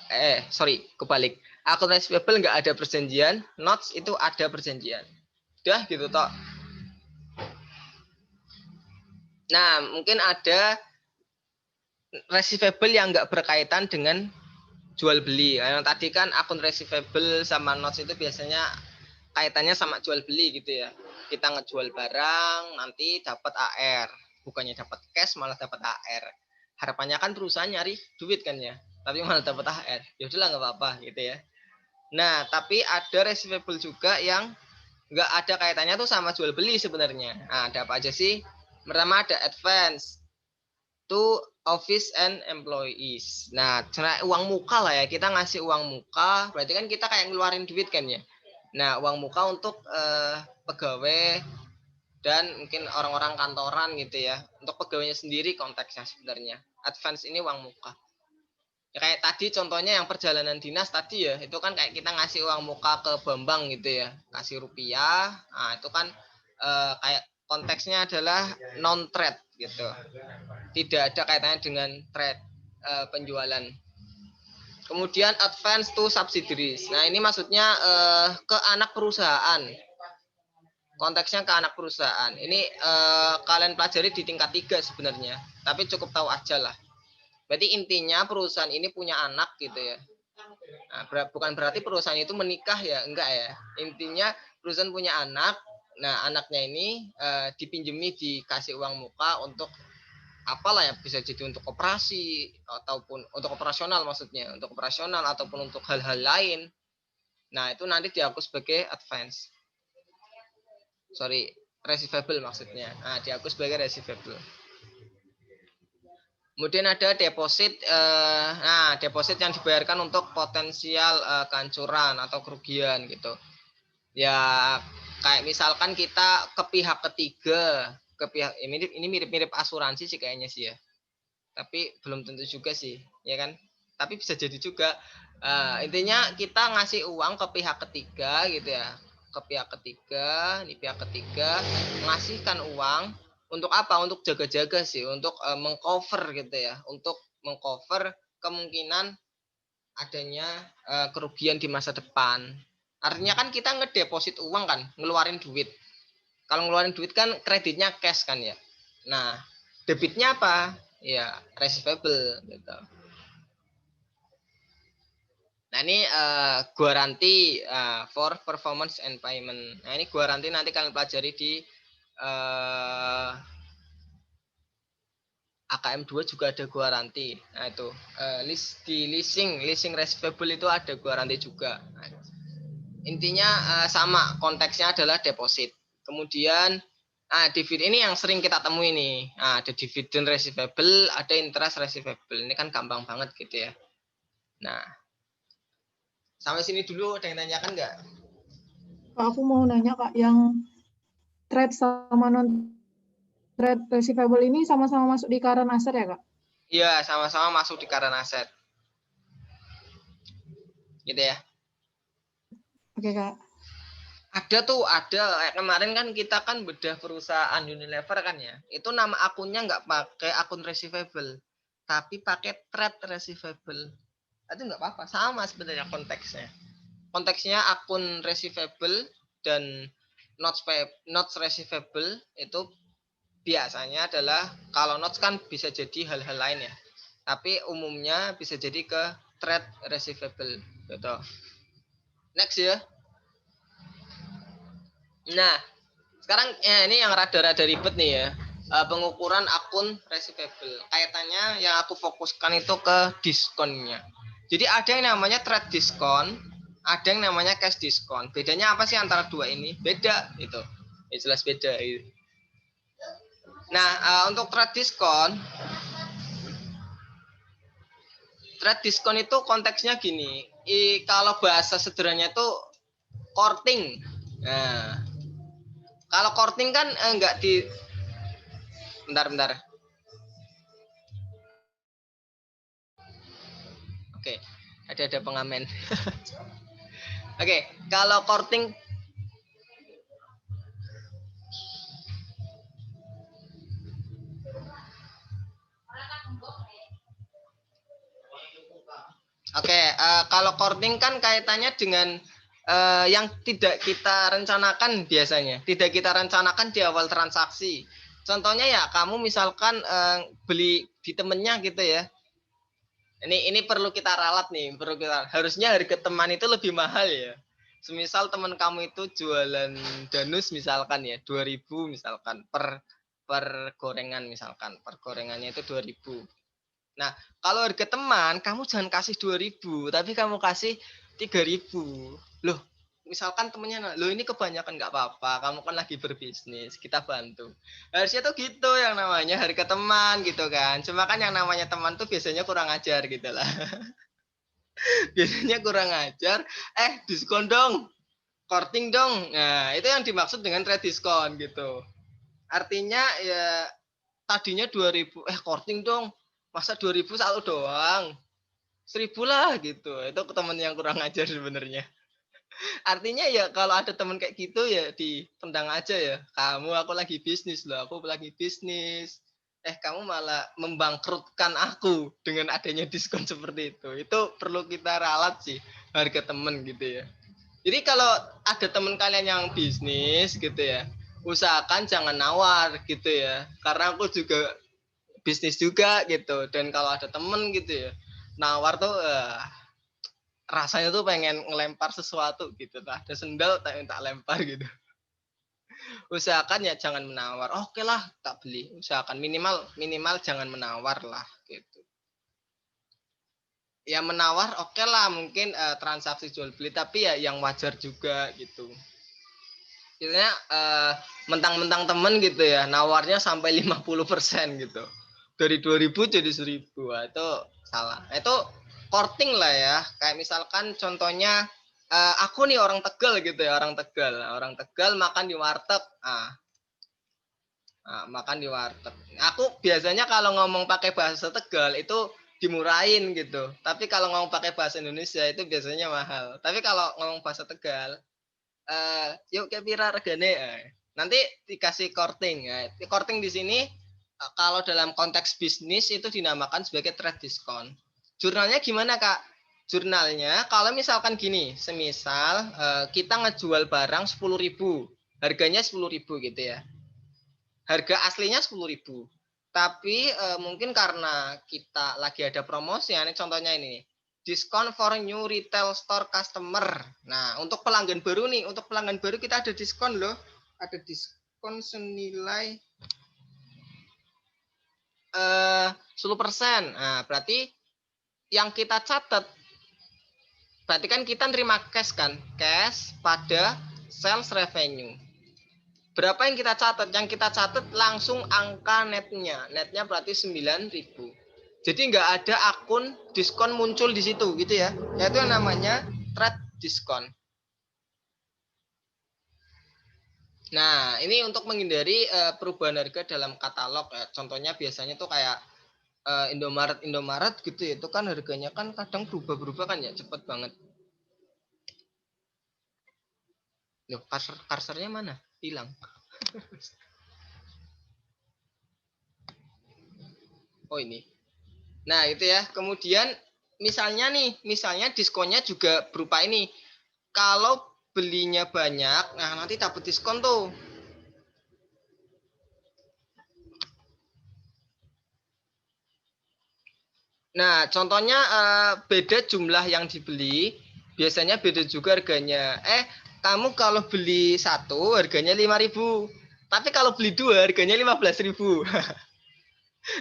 Kebalik. Akun receivable enggak ada perjanjian, notes itu ada perjanjian. Udah gitu toh. Nah, mungkin ada receivable yang enggak berkaitan dengan jual beli. Yang tadi kan akun receivable sama notes itu biasanya kaitannya sama jual beli gitu ya. Kita ngejual barang nanti dapat AR, bukannya dapat cash malah dapat AR. Harapannya kan perusahaan nyari duit kan ya, tapi malah dapat AR. Ya udahlah nggak apa-apa gitu ya. Nah, tapi ada receivable juga yang nggak ada kaitannya tuh sama jual beli sebenarnya. Nah, ada apa aja sih? Pertama ada advance to office and employees. Nah, cara uang muka lah ya. Kita ngasih uang muka, berarti kan kita kayak ngeluarin duit kan ya. Nah, uang muka untuk pegawai dan mungkin orang-orang kantoran gitu ya. Untuk pegawainya sendiri konteksnya sebenarnya. Advance ini uang muka. Ya, kayak tadi contohnya yang perjalanan dinas tadi ya, itu kan kayak kita ngasih uang muka ke Bambang gitu ya. Kasih rupiah. Nah, itu kan kayak konteksnya adalah non trade gitu. Tidak ada kaitannya dengan trade penjualan. Kemudian advance to subsidiaries. Nah, ini maksudnya ke anak perusahaan. Konteksnya ke anak perusahaan. Ini kalian pelajari di tingkat 3 sebenarnya. Tapi cukup tahu aja lah. Berarti intinya perusahaan ini punya anak gitu ya. Nah, bukan berarti perusahaan itu menikah ya, enggak ya. Intinya perusahaan punya anak. Nah, anaknya ini dipinjemi dikasih uang muka untuk apalah ya, bisa jadi untuk operasi ataupun untuk operasional maksudnya, untuk operasional ataupun untuk hal-hal lain. Nah, itu nanti diaku sebagai advance. Receivable maksudnya. Nah, diaku sebagai receivable. Kemudian ada deposit. Nah, deposit yang dibayarkan untuk potensial kehancuran atau kerugian gitu. Ya, kayak misalkan kita ke pihak ketiga, ini mirip-mirip asuransi sih kayaknya sih ya. Tapi belum tentu juga sih, ya kan? Tapi bisa jadi juga. Intinya kita ngasih uang ke pihak ketiga gitu ya. Ke pihak ketiga, ini pihak ketiga ngasihkan uang untuk apa? Untuk jaga-jaga sih, untuk mengcover gitu ya, untuk mengcover kemungkinan adanya kerugian di masa depan. Artinya kan kita ngedeposit uang kan, ngeluarin duit. Kalau ngeluarin duit kan kreditnya cash kan ya. Nah, debitnya apa? Ya, receivable gitu. Nah, ini guaranti for performance and payment. Nah, ini guaranti nanti kalian pelajari di AKM 2 juga ada guaranti. Nah, itu di leasing receivable itu ada guaranti juga. Nah, intinya sama, konteksnya adalah deposit. Kemudian dividen ini yang sering kita temui nih. Nah, ada dividen receivable, ada interest receivable. Ini kan gampang banget gitu ya. Nah, sampai sini dulu ada yang tanyakan nggak? Kak, aku mau nanya Kak, yang trade sama non trade receivable ini sama-sama masuk di current asset ya Kak? Iya, sama-sama masuk di current asset. Gitu ya. Oke Kak. Ada kemarin kan kita kan bedah perusahaan Unilever kan ya. Itu nama akunnya nggak pakai akun receivable, tapi pakai trade receivable. Itu nggak apa-apa, sama sebenarnya konteksnya. Konteksnya akun receivable dan notes receivable itu biasanya adalah, kalau notes kan bisa jadi hal-hal lain ya. Tapi umumnya bisa jadi ke trade receivable gitu. Next ya. Nah, sekarang ini yang rada-rada ribet nih ya. Pengukuran akun receivable. Kaitannya yang aku fokuskan itu ke diskonnya. Jadi ada yang namanya trade diskon, ada yang namanya cash diskon. Bedanya apa sih antara dua ini? Beda itu. Ya jelas beda. Nah, untuk trade diskon itu konteksnya gini. Kalau bahasa sederhananya itu courting. Nah, Kalau courting kan enggak di bentar. Oke, ada pengamen. Oke, kalau courting kalau courting kan kaitannya dengan yang tidak kita rencanakan biasanya. Tidak kita rencanakan di awal transaksi. Contohnya ya, kamu misalkan beli di temennya gitu ya. Ini perlu kita ralat nih, harusnya harga teman itu lebih mahal ya. Semisal teman kamu itu jualan danus misalkan ya, 2.000 misalkan per gorengan misalkan. Per gorengannya itu 2.000. Nah, kalau harga teman, kamu jangan kasih 2.000, tapi kamu kasih 3.000. Loh, misalkan temennya, loh ini kebanyakan nggak apa-apa, kamu kan lagi berbisnis, kita bantu. Harusnya tuh gitu yang namanya harga teman gitu kan. Cuma kan yang namanya teman tuh biasanya kurang ajar gitu lah. Biasanya kurang ajar, diskon dong, courting dong. Nah, itu yang dimaksud dengan trade diskon gitu. Artinya ya tadinya 2.000, courting dong. Masa 2.000 satu doang, 1.000 lah gitu. Itu teman yang kurang ajar sebenarnya. Artinya ya kalau ada teman kayak gitu ya ditendang aja ya. Aku lagi bisnis loh, aku lagi bisnis. Kamu malah membangkrutkan aku dengan adanya diskon seperti itu. Itu perlu kita ralat sih harga temen gitu ya. Jadi kalau ada teman kalian yang bisnis gitu ya, usahakan jangan nawar gitu ya. Karena aku juga bisnis juga gitu. Dan kalau ada temen gitu ya, nawar tuh rasanya tuh pengen ngelempar sesuatu gitu. Ada sendal tak lempar gitu. Usahakan ya jangan menawar. Oke lah, tak beli. Usahakan minimal jangan menawar lah gitu. Ya menawar oke lah, mungkin transaksi jual beli, tapi ya yang wajar juga gitu. Biasanya mentang-mentang temen gitu ya, nawarnya sampai 50% gitu. Dari 2.000 jadi 1.000. Itu salah. Itu courting lah ya. Kayak misalkan contohnya aku nih orang Tegal gitu ya, orang Tegal makan di warteg. Makan di warteg. Aku biasanya kalau ngomong pakai bahasa Tegal itu dimurahin gitu. Tapi kalau ngomong pakai bahasa Indonesia itu biasanya mahal. Tapi kalau ngomong bahasa Tegal, yuk kayak pira regane. Nanti dikasih courting. Courting di sini kalau dalam konteks bisnis itu dinamakan sebagai trade diskon. Jurnalnya gimana, Kak? Jurnalnya kalau misalkan gini, semisal kita ngejual barang 10.000, harganya 10.000 gitu ya. Harga aslinya 10.000. Tapi mungkin karena kita lagi ada promosi, contohnya ini, diskon for new retail store customer. Nah, untuk pelanggan baru nih, kita ada diskon loh. Ada diskon senilai 10%. Nah, berarti yang kita catat, berarti kan kita nerima cash kan? Cash pada sales revenue. Berapa yang kita catat? Yang kita catat langsung angka netnya. Netnya berarti 9.000. Jadi nggak ada akun diskon muncul di situ gitu ya. Yaitu yang namanya trade diskon. Nah, ini untuk menghindari perubahan harga dalam katalog ya. Contohnya biasanya tuh kayak Indomaret gitu ya. Itu kan harganya kan kadang berubah-berubah kan ya, cepet banget. Loh, kursornya mana? Hilang. Oh ini. Nah itu ya. Kemudian misalnya diskonnya juga berupa ini. Kalau belinya banyak, nah nanti dapat diskon tuh. Nah contohnya beda jumlah yang dibeli, biasanya beda juga harganya. Kamu kalau beli satu harganya 5.000. Tapi kalau beli dua harganya 15.000.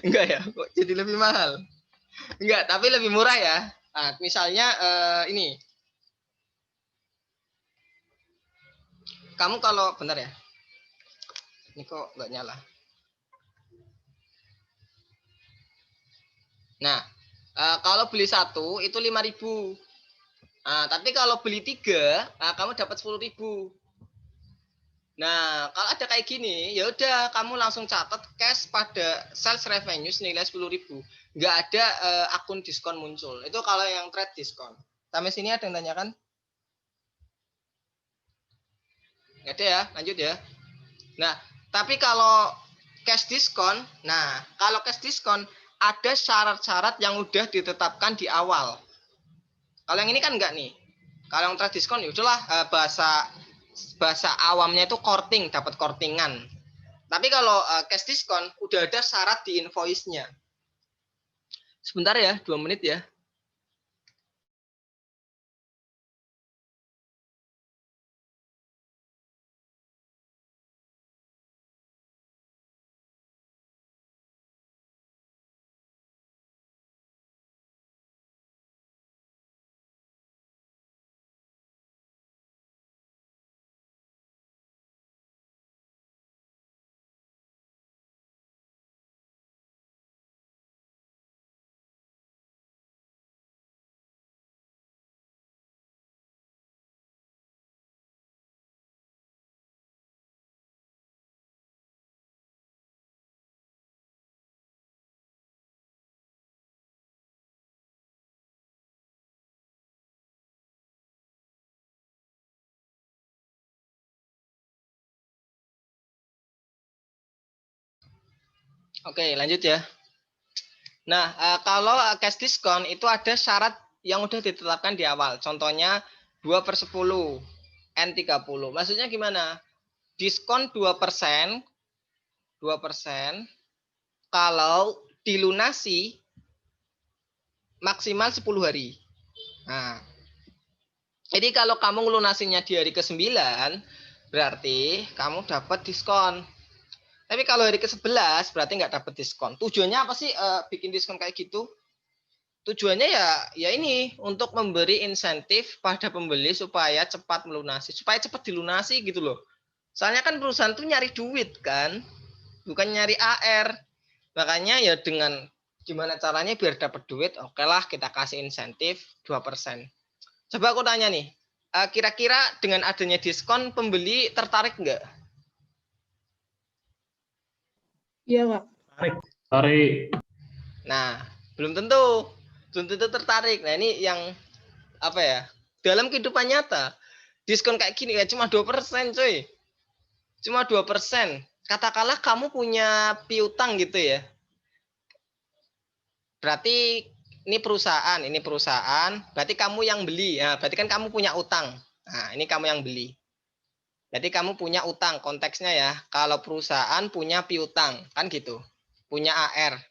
Enggak ya, kok jadi lebih mahal? Enggak, tapi lebih murah ya. Nah, misalnya ini. Kamu kalau bentar ya. Ini kok enggak nyala. Nah, kalau beli satu itu 5.000. Nah, tapi kalau beli tiga, kamu dapat 10.000. Nah, kalau ada kayak gini, ya udah kamu langsung catat cash pada sales revenue senilai 10.000. Nggak ada akun diskon muncul. Itu kalau yang trade diskon. Sampai sini ada yang tanyakan? Nggak ada ya, lanjut ya. Nah, tapi kalau cash diskon, kalau cash diskon ada syarat-syarat yang udah ditetapkan di awal. Kalau yang ini kan enggak nih. Kalau yang trade diskon ya udahlah bahasa awamnya itu courting, dapat courtingan. Tapi kalau cash diskon udah ada syarat di invoice-nya. Sebentar ya, 2 menit ya. Oke, lanjut ya. Nah, kalau cash diskon itu ada syarat yang udah ditetapkan di awal. Contohnya 2/10, N30. Maksudnya gimana? Diskon 2%, 2% kalau dilunasi maksimal 10 hari. Nah, jadi kalau kamu ngelunasinya di hari ke-9, berarti kamu dapat diskon. Tapi kalau hari ke-11 berarti nggak dapat diskon. Tujuannya apa sih bikin diskon kayak gitu? Tujuannya ya ini untuk memberi insentif pada pembeli supaya cepat melunasi, supaya cepat dilunasi gitu loh. Soalnya kan perusahaan tuh nyari duit kan, bukan nyari AR. Makanya ya dengan gimana caranya biar dapat duit, oke lah kita kasih insentif 2%. Coba aku tanya nih, kira-kira dengan adanya diskon pembeli tertarik nggak? Iya, Kak. Tarik. Nah, belum tentu tertarik. Nah, ini yang apa ya? Dalam kehidupan nyata, diskon kayak gini ya cuma 2%, coy. Cuma 2%. Katakanlah kamu punya piutang gitu ya. Berarti ini perusahaan, berarti kamu yang beli. Ya, berarti kan kamu punya utang. Nah, ini kamu yang beli. Jadi kamu punya utang, konteksnya ya. Kalau perusahaan punya piutang, kan gitu. Punya AR.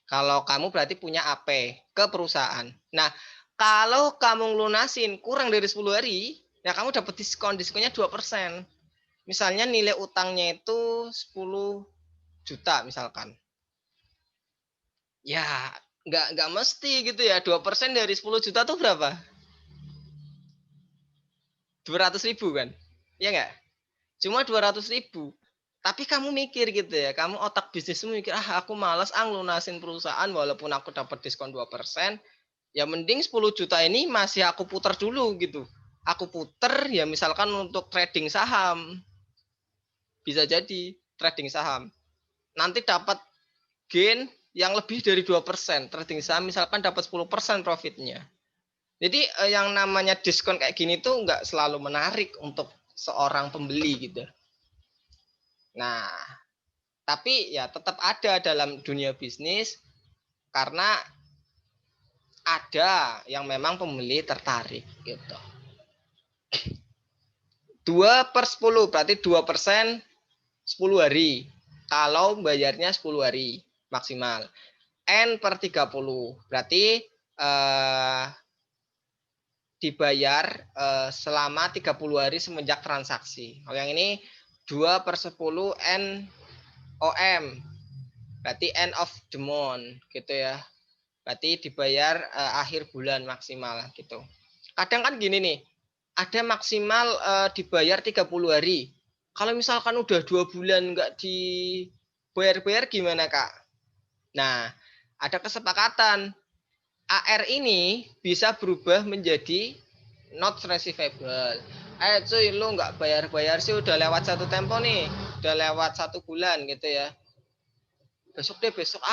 Kalau kamu berarti punya AP ke perusahaan. Nah, kalau kamu lunasin kurang dari 10 hari, ya kamu dapat diskon. Diskonnya 2%. Misalnya nilai utangnya itu 10 juta misalkan. Ya, nggak mesti gitu ya. 2% dari 10 juta tuh berapa? 200.000 kan? Ya nggak? Cuma 200.000. Tapi kamu mikir gitu ya, kamu otak bisnismu mikir, aku malas lunasin perusahaan walaupun aku dapat diskon 2%, ya mending 10 juta ini masih aku putar dulu gitu. Aku putar ya misalkan untuk trading saham. Bisa jadi trading saham. Nanti dapat gain yang lebih dari 2%. Trading saham misalkan dapat 10% profitnya. Jadi yang namanya diskon kayak gini tuh nggak selalu menarik untuk seorang pembeli gitu. Nah, tapi ya tetap ada dalam dunia bisnis karena ada yang memang pembeli tertarik gitu. 2/10 berarti 2% 10 hari. Kalau bayarnya 10 hari maksimal. N/30 berarti dibayar selama 30 hari semenjak transaksi. Kalau yang ini 2/10 NOM. Berarti end of the month gitu ya. Berarti dibayar akhir bulan maksimal gitu. Kadang kan gini nih, ada maksimal dibayar 30 hari. Kalau misalkan udah 2 bulan nggak dibayar-bayar gimana, Kak? Nah, ada kesepakatan. AR ini bisa berubah menjadi not receivable. cuy, lu nggak bayar-bayar sih, udah lewat 1 tempo nih, udah lewat 1 bulan gitu ya. Besok deh, besok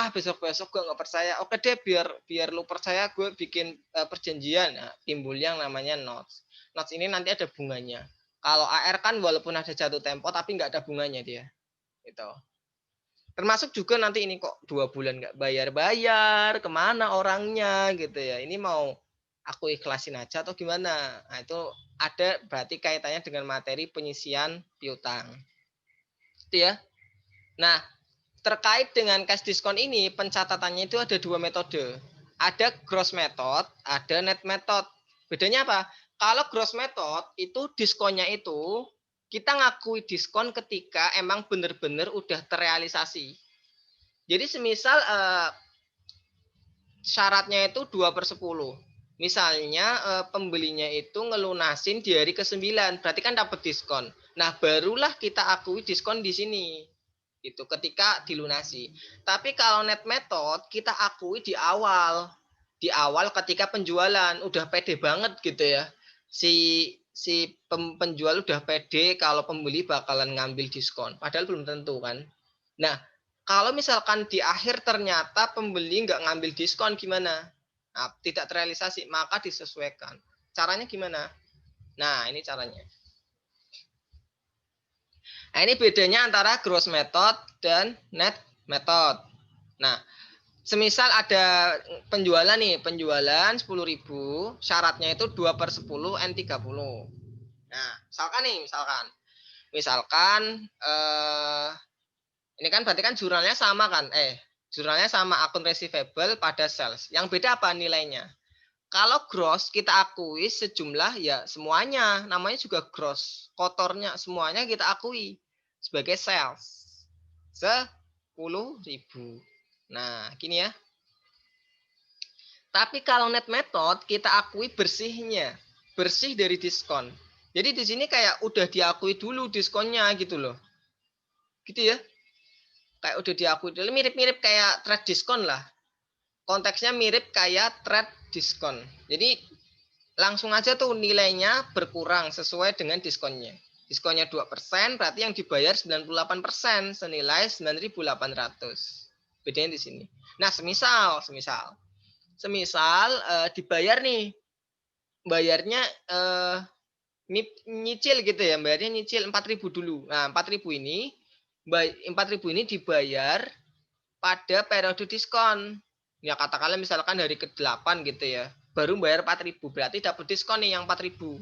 gue nggak percaya. Oke deh, biar lu percaya, gue bikin perjanjian. Nah, timbul yang namanya notes. Notes ini nanti ada bunganya. Kalau AR kan walaupun ada jatuh tempo tapi nggak ada bunganya dia. Gitu. Termasuk juga nanti ini kok 2 bulan nggak bayar, kemana orangnya gitu ya. Ini mau aku ikhlasin aja atau gimana? Nah, itu ada berarti kaitannya dengan materi penyisian piutang. Itu ya. Nah, terkait dengan cash diskon ini, pencatatannya itu ada 2 metode. Ada gross method, ada net method. Bedanya apa? Kalau gross method itu diskonnya itu kita ngakui diskon ketika emang benar-benar udah terrealisasi. Jadi semisal syaratnya itu 2/10. Misalnya pembelinya itu ngelunasin di hari ke-9, berarti kan dapat diskon. Nah, barulah kita akui diskon di sini. Itu ketika dilunasi. Tapi kalau net method kita akui di awal. Di awal ketika penjualan udah pede banget gitu ya. Si penjual udah pede kalau pembeli bakalan ngambil diskon. Padahal belum tentu kan. Nah, kalau misalkan di akhir ternyata pembeli nggak ngambil diskon gimana? Nah, tidak terrealisasi, maka disesuaikan. Caranya gimana? Nah, ini caranya. Nah, ini bedanya antara gross method dan net method. Nah, semisal ada penjualan nih, penjualan 10.000, syaratnya itu 2/10 N30. Nah, misalkan ini kan berarti kan jurnalnya sama kan? Jurnalnya sama, akun receivable pada sales. Yang beda apa nilainya? Kalau gross kita akui sejumlah ya semuanya, namanya juga gross. Kotornya semuanya kita akui sebagai sales. 10.000. Nah, gini ya. Tapi kalau net method kita akui bersihnya. Bersih dari diskon. Jadi di sini kayak udah diakui dulu diskonnya gitu loh. Gitu ya. Kayak udah diakui dulu, mirip-mirip kayak trade diskon lah. Konteksnya mirip kayak trade diskon. Jadi langsung aja tuh nilainya berkurang sesuai dengan diskonnya. Diskonnya 2%, berarti yang dibayar 98%, senilai 9.800. Bedanya di sini. Nah, semisal dibayar nih. Bayarnya nyicil gitu ya, bayarnya nyicil 4.000 dulu. Nah, 4.000 ini dibayar pada periode diskon. Ya katakanlah misalkan hari ke-8 gitu ya. Baru bayar 4.000, berarti dapat diskon nih yang 4.000.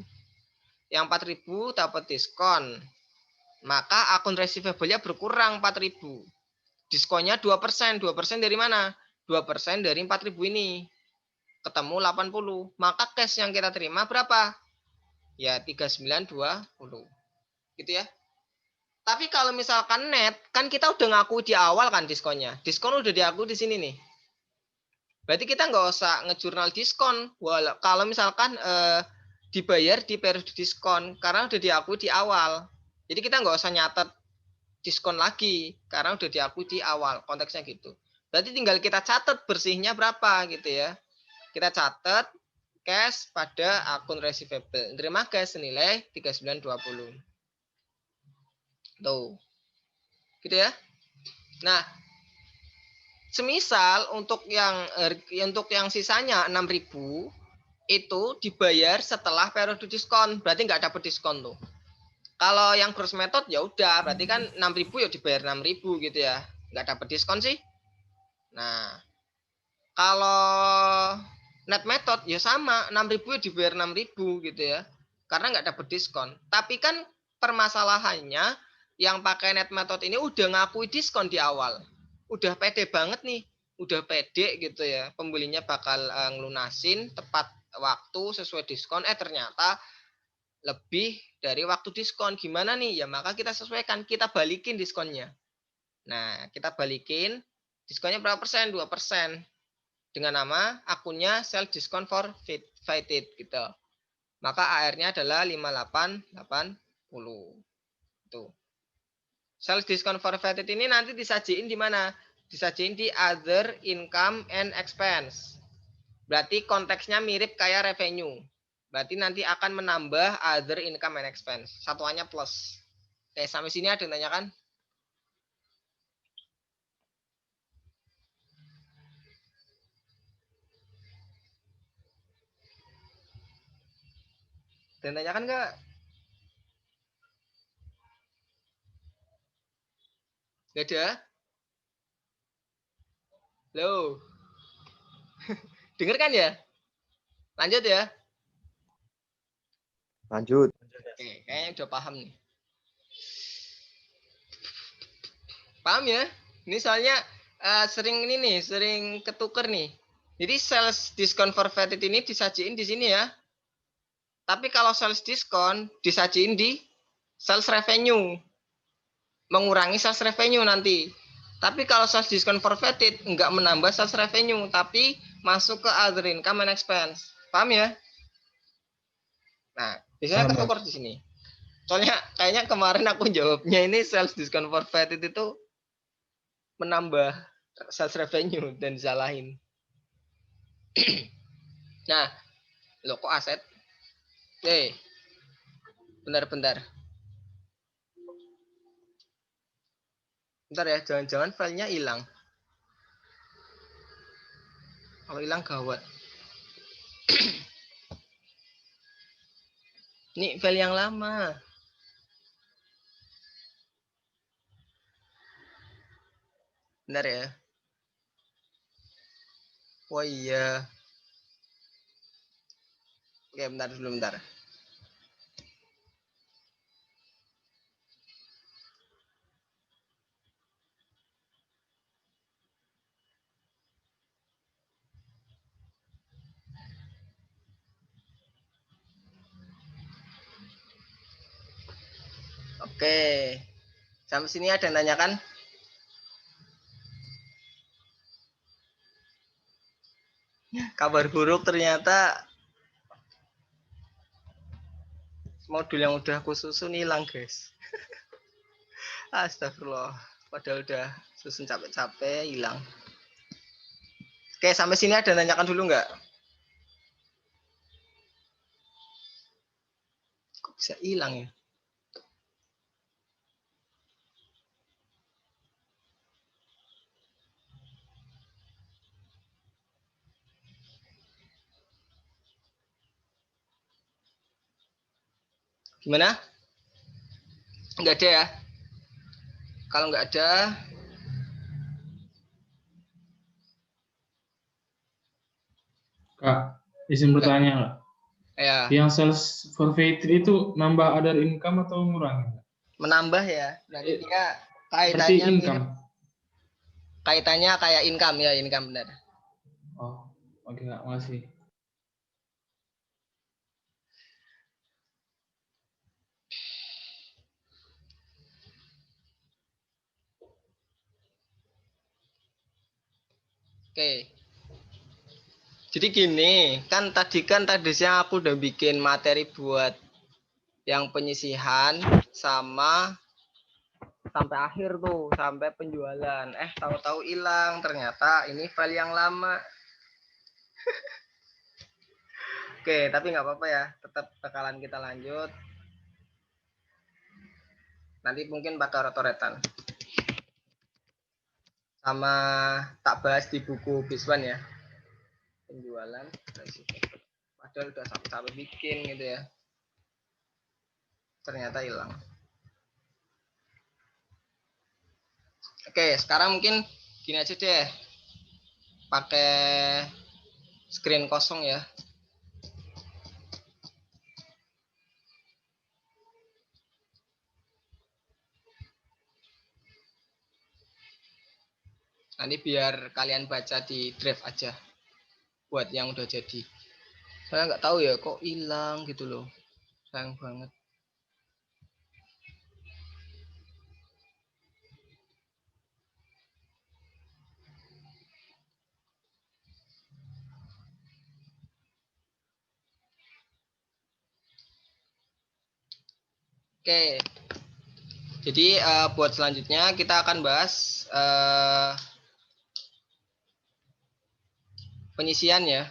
Yang 4.000 dapat diskon. Maka akun receivable-nya berkurang 4.000. Diskonnya 2%. 2% dari mana? 2% dari 4.000 ini. Ketemu 80. Maka cash yang kita terima berapa? Ya 3920. Gitu ya. Tapi kalau misalkan net, kan kita udah ngaku di awal kan diskonnya. Diskon udah diakui di sini nih. Berarti kita nggak usah ngejurnal diskon. Kalau misalkan dibayar di periode diskon, karena udah diakui di awal. Jadi kita nggak usah nyatet diskon lagi, karena udah diakui di awal. Konteksnya gitu. Berarti tinggal kita catat bersihnya berapa gitu ya. Kita catat cash pada akun receivable. Terima cash senilai 3920. Tuh. Gitu ya. Nah, semisal untuk yang sisanya 6.000 itu dibayar setelah periode diskon, berarti nggak dapat diskon tuh. Kalau yang gross method ya udah, berarti kan 6.000 ya dibayar 6.000 gitu ya, nggak dapat diskon sih. Nah, kalau net method ya sama, 6.000 ya dibayar 6.000 gitu ya, karena nggak dapat diskon. Tapi kan permasalahannya yang pakai net method ini udah ngakui diskon di awal. Udah pede banget nih, udah pede gitu ya, pembelinya bakal ngelunasin tepat waktu sesuai diskon, ternyata lebih dari waktu diskon. Gimana nih? Ya maka kita sesuaikan, kita balikin diskonnya. Nah, kita balikin diskonnya berapa persen? 2%. Dengan nama akunnya sell discount forfeited gitu. Maka AR-nya adalah 5880. Tuh. Sales discount forfeited ini nanti disajiin di mana? Disajiin di other income and expense. Berarti konteksnya mirip kayak revenue. Berarti nanti akan menambah other income and expense. Satuannya plus. Oke, sampai sini ada yang tanyakan? Ada yang tanyakan nggak? Nggak ada? Loh. Dengar kan ya? Lanjut ya. Lanjut. Oke, kayaknya udah paham nih. Paham ya? Ini soalnya sering ini nih, sering ketuker nih. Jadi sales discount forfeited ini disajiin di sini ya. Tapi kalau sales discount disajiin di sales revenue. Mengurangi sales revenue nanti. Tapi kalau sales discount forfeited nggak menambah sales revenue, tapi masuk ke other income and expense. Paham ya? Nah, biasanya Paham, Bang. ketuker di sini. Soalnya kayaknya kemarin aku jawabnya ini sales discount forfeited itu menambah sales revenue dan disalahin. Nah, lo kok aset? Bentar. Bentar ya, jangan-jangan filenya hilang. Kalau hilang gawat. Ini file yang lama. Bentar ya. Oh iya. Oke, bentar. Oke. Sampai sini ada yang tanyakan? Kabar buruk ternyata modul yang udah aku susun hilang, guys. Astagfirullah. Padahal udah susun capek-capek hilang. Oke, sampai sini ada yang tanyakan dulu nggak? Kok bisa hilang ya? Gimana? Nggak ada ya? Kalau nggak ada, Kak, izin bertanya nggak? ya Yang sales forfeited itu nambah other income atau ngurangi? menambah ya. Berarti dia Berarti kaitannya mirip. income. Kaitannya kayak income ya, income benar. Oh, oke Kak, makasih. Oke. Jadi gini, kan tadi siang aku udah bikin materi buat yang penyisihan sama sampai akhir tuh, sampai penjualan. Tahu-tahu hilang, ternyata ini file yang lama. Oke, tapi nggak apa-apa ya, tetap bakalan kita lanjut. Nanti mungkin bakal rotoretan. Sama tak bahas di buku Biswan ya. Penjualan. Padahal udah sampai bikin gitu ya. Ternyata hilang. Oke, sekarang mungkin gini aja deh. Pakai screen kosong ya. Nanti biar kalian baca di drive aja. Buat yang udah jadi. Saya nggak tahu ya kok hilang gitu loh. Sayang banget. Oke. Jadi buat selanjutnya kita akan bahas penyisian ya.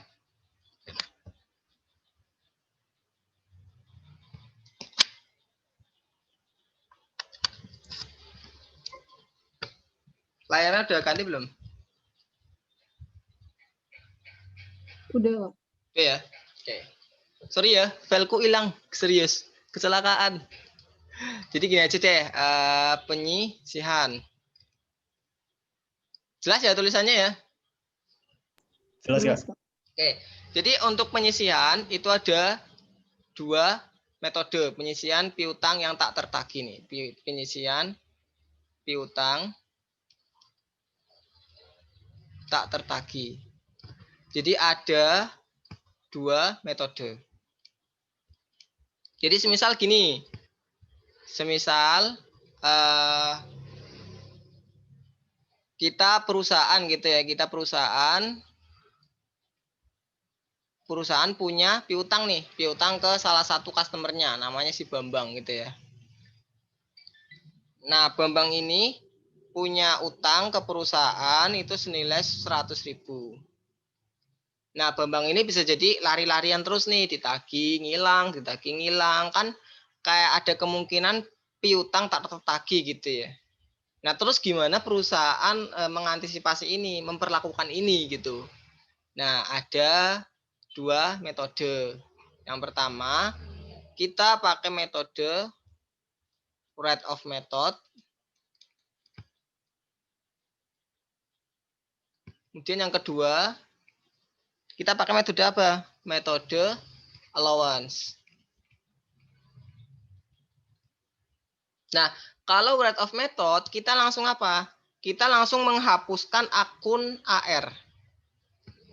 layarnya udah ganti belum? Udah, Pak. Oke ya. Oke. Sorry ya, fileku hilang. Serius. Kecelakaan. Jadi gini aja deh. Penyisihan. Jelas ya tulisannya ya? Jelas nggak? Pak. Oke. Jadi untuk penyisihan itu ada 2 metode. Penyisihan piutang yang tak tertagih nih. Penyisihan piutang tak tertagih. Jadi ada 2 metode. Jadi semisal gini, semisal kita perusahaan gitu ya, kita perusahaan punya piutang nih, piutang ke salah satu customernya, namanya si Bambang gitu ya. Nah, Bambang ini punya utang ke perusahaan itu senilai 100.000. Nah, Bambang ini bisa jadi lari-larian terus nih, ditagih, ngilang, kan kayak ada kemungkinan piutang tak tertagih gitu ya. Nah, terus gimana perusahaan mengantisipasi ini, memperlakukan ini gitu. Nah, ada 2 metode. Yang pertama, kita pakai metode write-off method. Kemudian yang kedua, kita pakai metode apa? Metode allowance. Nah, kalau write-off method, kita langsung apa? Kita langsung menghapuskan akun AR.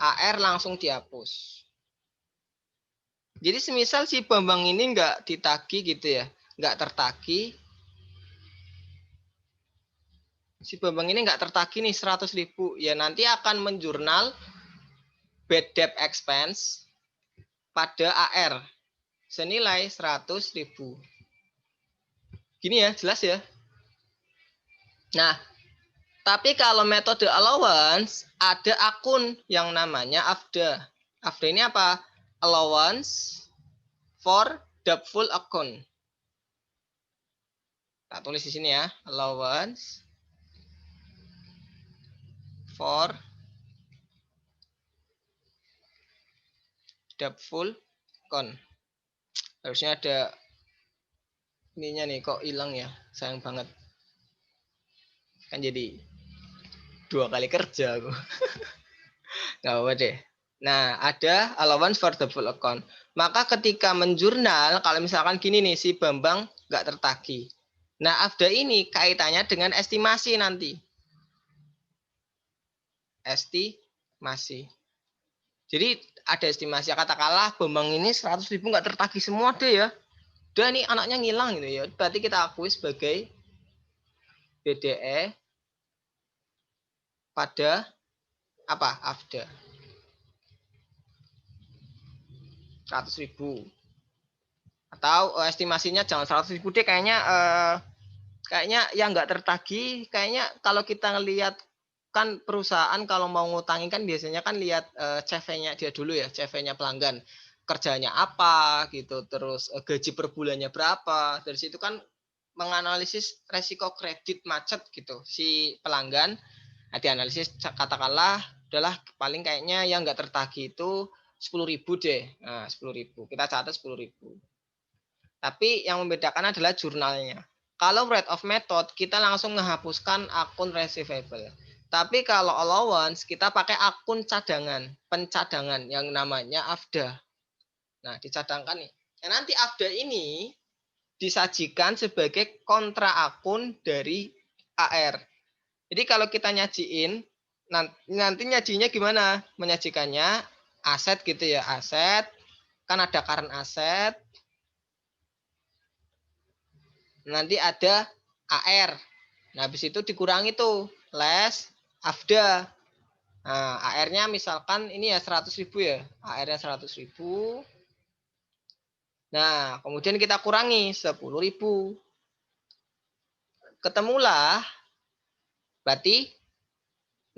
AR langsung dihapus. Jadi semisal si Bambang ini nggak ditagih gitu ya, nggak tertagih. Si Bambang ini nggak tertagih nih 100.000, ya nanti akan menjurnal bad debt expense pada AR senilai 100.000. Gini ya, jelas ya. Nah, tapi kalau metode allowance ada akun yang namanya AFDA. AFDA ini apa? Allowance for doubtful account. Tak tulis di sini ya, allowance for doubtful account. Harusnya ada ininya nih, kok hilang ya, sayang banget. Kan jadi 2 kali kerja aku. Nggak apa-apa deh. Nah, ada allowance for doubtful account. Maka ketika menjurnal, kalau misalkan gini nih, si Bambang nggak tertagih. Nah, AFDA ini kaitannya dengan estimasi nanti. Estimasi. Jadi ada estimasi, katakanlah Bambang ini 100.000 nggak tertagih semua deh ya. Udah nih anaknya ngilang gitu ya. Berarti kita akui sebagai BDE pada apa? AFDA. 100.000. Atau estimasinya jangan 100.000 deh, kayaknya yang nggak tertagih, kayaknya kalau kita ngelihat kan perusahaan kalau mau ngutangin kan biasanya kan lihat CV-nya dia dulu ya, CV-nya pelanggan, kerjanya apa gitu, terus gaji per bulannya berapa. Dari situ kan menganalisis resiko kredit macet gitu si pelanggan. Nah, dianalisis katakanlah adalah paling kayaknya yang nggak tertagih itu 10.000 deh. Nah, 10.000. Kita catat 10.000. Tapi yang membedakan adalah jurnalnya. Kalau write-off method, kita langsung menghapuskan akun receivable. Tapi kalau allowance, kita pakai akun cadangan, pencadangan yang namanya AFDA. Nah, dicadangkan nih. Nah, nanti AFDA ini disajikan sebagai kontra akun dari AR. Jadi kalau kita nyajiin, nanti nyajinya gimana? Menyajikannya aset gitu ya, aset. Kan ada current aset. Nanti ada AR. Nah, habis itu dikurangi tuh less AFDA. Nah, AR-nya misalkan ini ya 100.000 ya. AR-nya 100.000. Nah, kemudian kita kurangi 10.000. Ketemulah berarti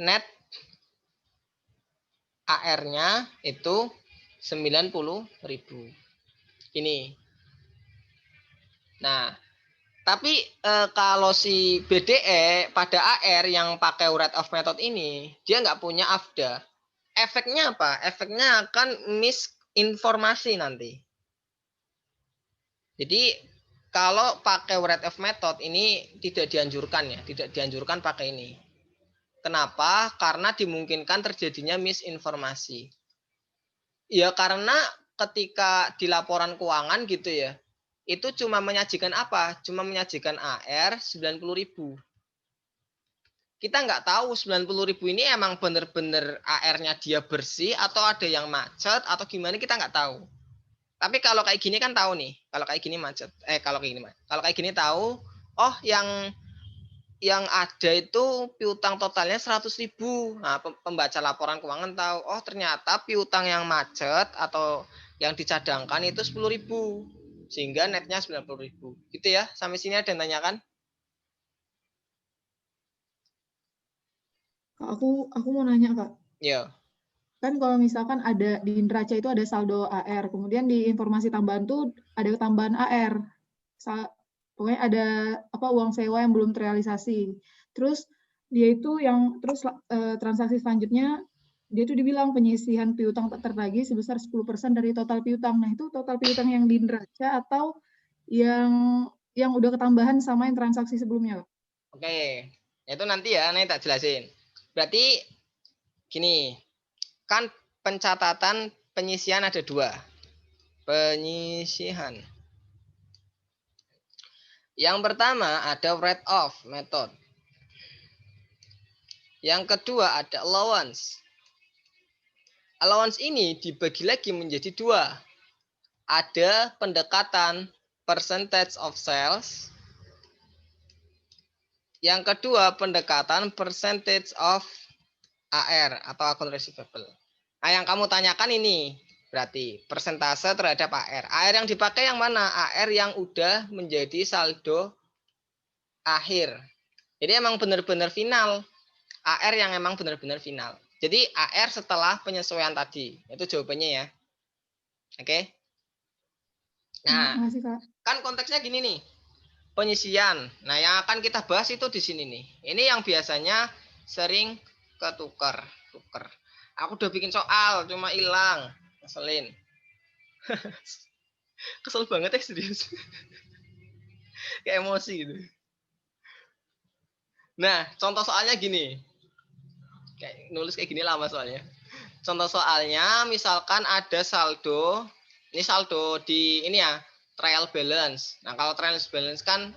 net AR-nya itu 90.000. Ini. Nah, Tapi kalau si BDE pada AR yang pakai rate of method ini, dia nggak punya AFDA. Efeknya apa? Efeknya akan misinformasi nanti. Jadi kalau pakai rate of method ini tidak dianjurkan ya, tidak dianjurkan pakai ini. Kenapa? Karena dimungkinkan terjadinya misinformasi. Ya karena ketika di laporan keuangan gitu ya, itu cuma menyajikan apa? Cuma menyajikan AR 90.000. Kita nggak tahu 90.000 ini emang bener-bener AR-nya dia bersih atau ada yang macet atau gimana, kita nggak tahu. Tapi kalau kayak gini kan tahu nih, kalau kayak gini macet. Kalau kayak gini macet. Kalau kayak gini tahu, oh yang ada itu piutang totalnya 100.000. Nah, pembaca laporan keuangan tahu, oh ternyata piutang yang macet atau yang dicadangkan itu 10.000. Sehingga netnya 90.000. Gitu ya, sampai sini ada yang tanyakan? Kak, aku mau nanya, Kak. Ya. Kan kalau misalkan ada di neraca itu ada saldo AR, kemudian di informasi tambahan tuh ada tambahan AR. Pokoknya ada uang sewa yang belum terrealisasi. Terus dia itu transaksi selanjutnya dia tuh dibilang penyisihan piutang tak tertagih sebesar 10% dari total piutang. Nah, itu total piutang yang di neraca atau yang udah ketambahan sama yang transaksi sebelumnya, Kak? Oke. Itu nanti ya, nanti tak jelasin. Berarti gini, kan pencatatan penyisihan ada 2. Penyisihan. Yang pertama ada write off method. Yang kedua ada allowance. Allowance ini dibagi lagi menjadi 2. Ada pendekatan percentage of sales. Yang kedua pendekatan percentage of AR atau account receivable. Nah, yang kamu tanyakan ini berarti persentase terhadap AR. AR yang dipakai yang mana? AR yang udah menjadi saldo akhir. Jadi emang benar-benar final. AR yang emang benar-benar final. Jadi AR setelah penyesuaian tadi. Itu jawabannya ya. Oke. Nah, Makasih, Kak. kan konteksnya gini nih. Penyisian. Nah, yang akan kita bahas itu di sini nih. Ini yang biasanya sering ketukar. Aku udah bikin soal, cuma hilang. Ngeselin. Kesel banget ya serius. Kayak emosi gitu. Nah, contoh soalnya gini. Kayak nulis kayak gini lama soalnya. Contoh soalnya misalkan ada saldo. Ini saldo di ini ya, trial balance. Nah, kalau trial balance kan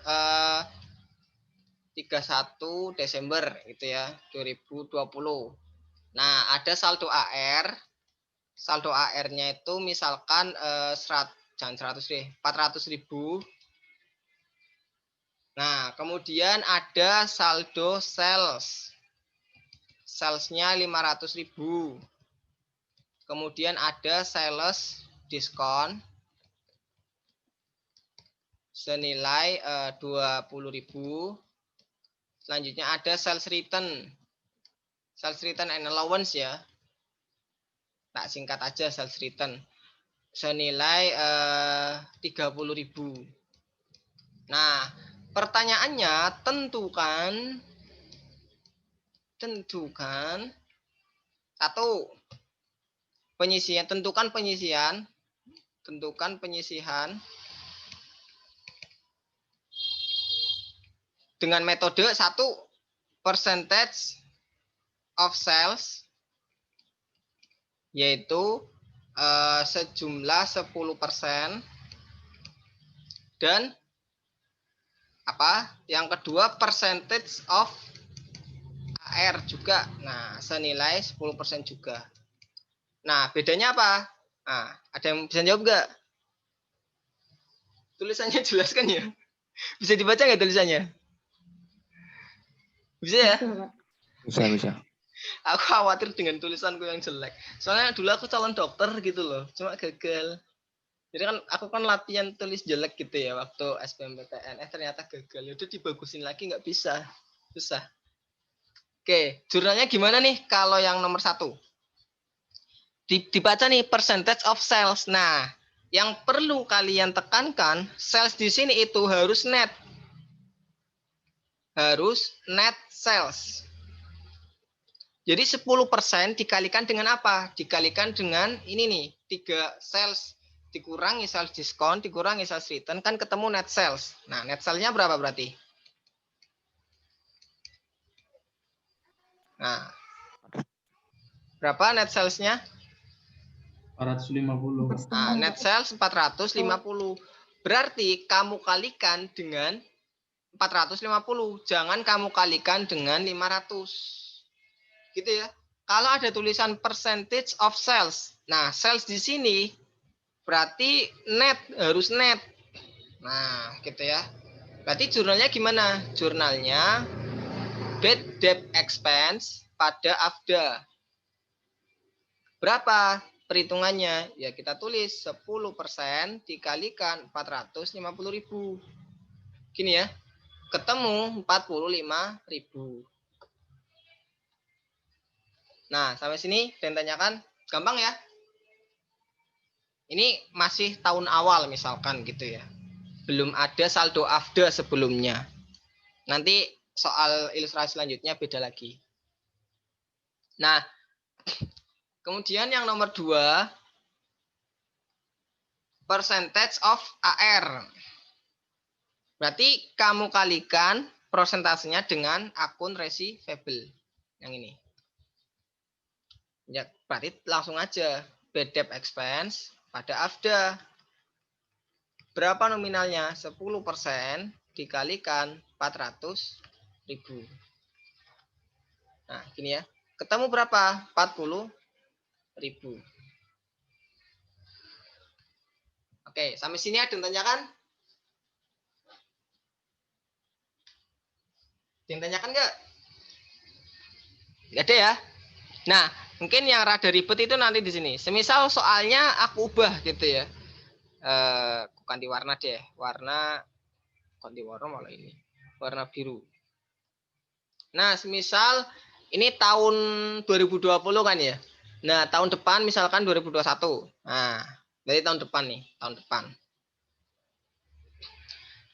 31 Desember gitu ya, 2020. Nah, ada saldo AR. Saldo AR-nya itu misalkan jangan 100 deh, 400.000. Nah, kemudian ada saldo sales. Salesnya 500.000. Kemudian ada sales diskon senilai 20.000. Selanjutnya ada sales return. Sales return and allowance ya. Tak singkat aja sales return. Senilai 30.000. Nah, pertanyaannya tentukan satu penyisian, tentukan penyisihan dengan metode 1 percentage of sales, yaitu sejumlah 10%, dan yang kedua percentage of AR juga. Nah, senilai 10% juga. Nah, bedanya apa? Nah, ada yang bisa jawab nggak? Tulisannya jelaskan ya. Bisa dibaca nggak tulisannya? Bisa ya? Bisa. Aku khawatir dengan tulisanku yang jelek. Soalnya dulu aku calon dokter gitu loh, cuma gagal. Jadi kan aku kan latihan tulis jelek gitu ya waktu SBMPTN. Ternyata gagal. Udah dibagusin lagi nggak bisa. Susah. Oke, jurnalnya gimana nih kalau yang nomor 1? Dibaca nih percentage of sales. Nah, yang perlu kalian tekankan, sales di sini itu harus net. harus net sales. Jadi 10% dikalikan dengan apa? Dikalikan dengan ini nih, 3 sales dikurangi sales diskon, dikurangi sales return, kan ketemu net sales. Nah, net sales-nya berapa berarti? Nah, berapa net sales-nya? 450. Nah, net sales 450. Berarti kamu kalikan dengan 450. Jangan kamu kalikan dengan 500. Gitu ya. Kalau ada tulisan percentage of sales. Nah, sales di sini berarti net, harus net. Nah, gitu ya. Berarti jurnalnya gimana? Jurnalnya bad debt expense pada AFDA. Berapa perhitungannya? Ya kita tulis 10% dikalikan 450.000. Gini ya. Ketemu 45.000. Nah, sampai sini dan tanyakan gampang ya. Ini masih tahun awal misalkan gitu ya. Belum ada saldo AFDA sebelumnya. Nanti soal ilustrasi selanjutnya beda lagi. Nah, kemudian yang nomor 2, percentage of AR. Berarti kamu kalikan persentasenya dengan akun receivable. Yang ini. Ya, berarti langsung aja bad debt expense pada AFDA. Berapa nominalnya? 10% dikalikan 400.000. Nah, gini ya. Ketemu berapa? 40.000. Oke, sampai sini ada yang tanyakan? Yang tanyakan nggak? Nggak ada ya? Nah, mungkin yang rada ribet itu nanti di sini. Semisal soalnya aku ubah gitu ya. Bukan di warna deh. Warna, bukan di warna malah ini. Warna biru. Nah, semisal ini tahun 2020 kan ya. Nah, tahun depan misalkan 2021. Nah, dari tahun depan nih, tahun depan.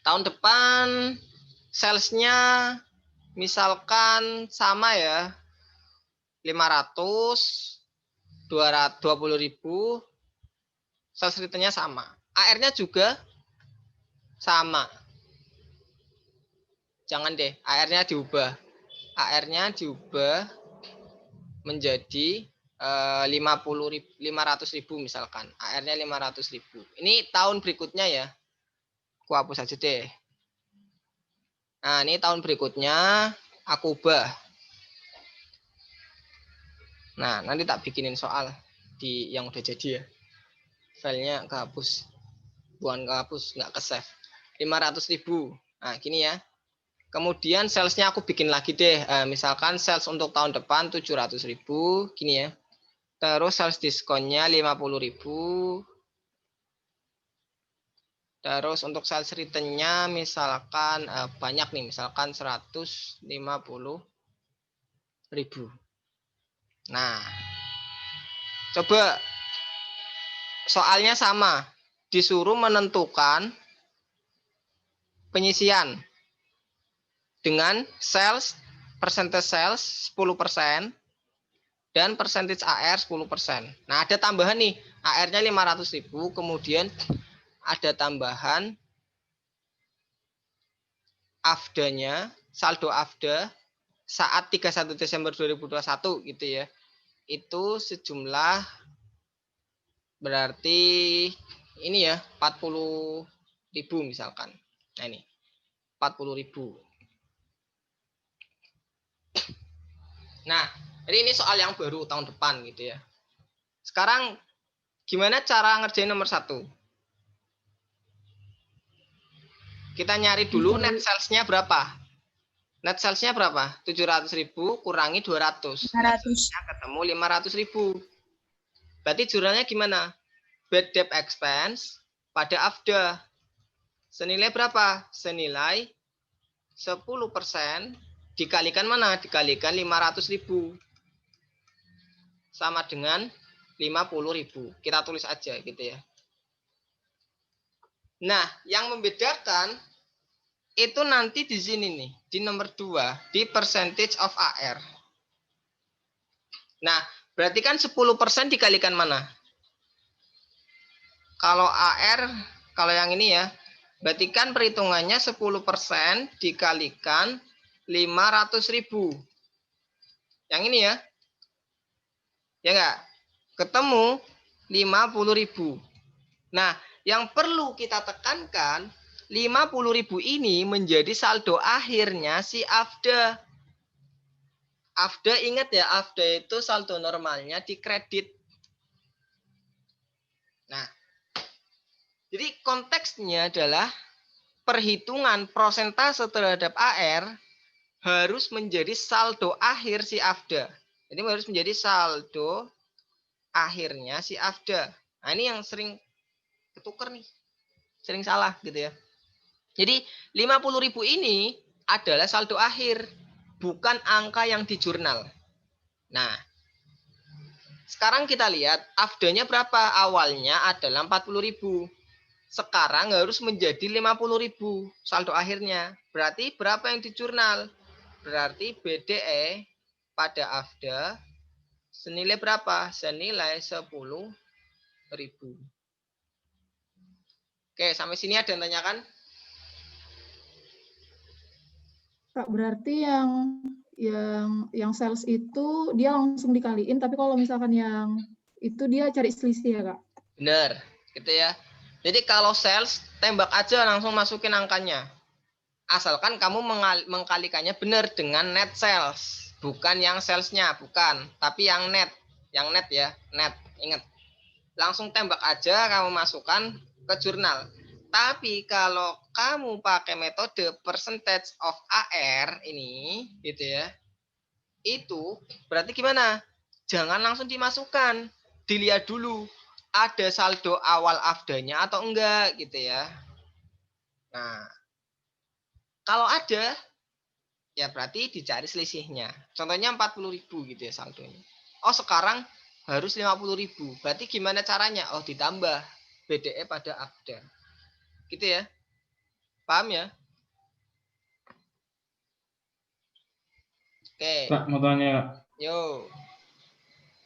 Tahun depan salesnya misalkan sama ya. 500, 220.000, sales return-nya sama. AR-nya juga sama. Jangan deh, AR-nya diubah. AR-nya diubah menjadi 500.000 misalkan. AR-nya 500.000. Ini tahun berikutnya ya. Aku hapus aja deh. Nah, ini tahun berikutnya aku ubah. Nah, nanti tak bikinin soal di yang udah jadi ya. Filenya kehapus. Bukan kehapus, nggak ke-save. 500.000. Nah, gini ya. Kemudian salesnya aku bikin lagi deh. Misalkan sales untuk tahun depan 700.000. Gini ya. Terus sales diskonnya 50.000. Terus untuk sales return-nya misalkan banyak nih. Misalkan 150.000. Nah, coba soalnya sama. Disuruh menentukan penyisian dengan sales, percentage sales 10% dan percentage AR 10%. Nah, ada tambahan nih. AR-nya 500.000, kemudian ada tambahan AFDA-nya, saldo AFDA saat 31 Desember 2021 gitu ya. Itu sejumlah berarti ini ya 40.000 misalkan. Nah ini 40.000. Nah, jadi ini soal yang baru tahun depan gitu ya. Sekarang gimana cara ngerjain nomor 1? Kita nyari dulu net sales-nya berapa. Net sales-nya berapa? 700.000 kurangi 200. 500. Net sales-nya ketemu 500.000. Berarti jurnalnya gimana? Bad debt expense pada AFDA. Senilai berapa? Senilai 10% dikalikan mana? Dikalikan 500.000. Sama dengan 50.000. Kita tulis aja gitu ya. Nah, yang membedakan itu nanti di sini nih, di nomor 2, di percentage of AR. Nah, berarti kan 10% dikalikan mana? Kalau AR, kalau yang ini ya, berarti kan perhitungannya 10% dikalikan 500.000. Yang ini ya. Ya enggak? Ketemu 50.000. Nah, yang perlu kita tekankan, 50.000 ini menjadi saldo akhirnya si AFDA. AFDA ingat ya, AFDA itu saldo normalnya di kredit. Nah, jadi konteksnya adalah perhitungan prosentase terhadap AR harus menjadi saldo akhir si AFDA. Jadi harus menjadi saldo akhirnya si AFDA. Nah, ini yang sering ketuker nih. Sering salah gitu ya. Jadi 50.000 ini adalah saldo akhir, bukan angka yang di jurnal. Nah, sekarang kita lihat AFDA-nya berapa? Awalnya adalah 40.000. Sekarang harus menjadi 50.000 saldo akhirnya. Berarti berapa yang di jurnal? Berarti BDE pada AFDA senilai berapa? Senilai 10.000. Oke, sampai sini ada yang tanyakan? Kak, berarti yang sales itu dia langsung dikaliin, tapi kalau misalkan yang itu dia cari selisih ya, Kak? Bener, gitu ya. Jadi kalau sales, tembak aja langsung masukin angkanya. Asalkan kamu mengkalikannya benar dengan net sales. Bukan yang salesnya, bukan. Tapi yang net. Yang net ya, net. Ingat. Langsung tembak aja kamu masukkan ke jurnal. Tapi kalau kamu pakai metode percentage of AR ini, gitu ya, itu berarti gimana? Jangan langsung dimasukkan. Dilihat dulu ada saldo awal AFDA-nya atau enggak gitu ya. Nah, kalau ada ya berarti dicari selisihnya. Contohnya 40.000 gitu ya saldonya. Oh, sekarang harus 50.000. Berarti gimana caranya? Oh, ditambah BDE pada AFDA. Gitu ya. Paham ya? Oke. Kak, mau tanya, Yo.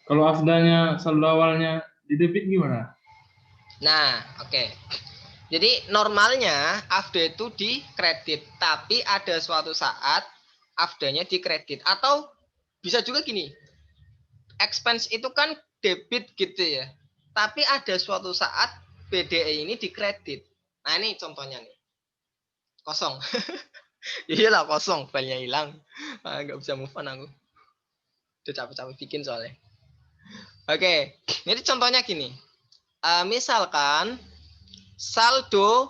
kalau AFDA-nya saldo awalnya di debit gimana? Nah, oke. Jadi normalnya AFDA itu di kredit, tapi ada suatu saat AFDA-nya di kredit. Atau bisa juga gini, expense itu kan debit gitu ya. Tapi ada suatu saat BDE ini di kredit. Nah ini contohnya nih. Kosong. Iyalah kosong, filenya hilang. Nggak bisa move on aku. Udah capek-capek bikin soalnya. Oke, jadi contohnya gini. Misalkan saldo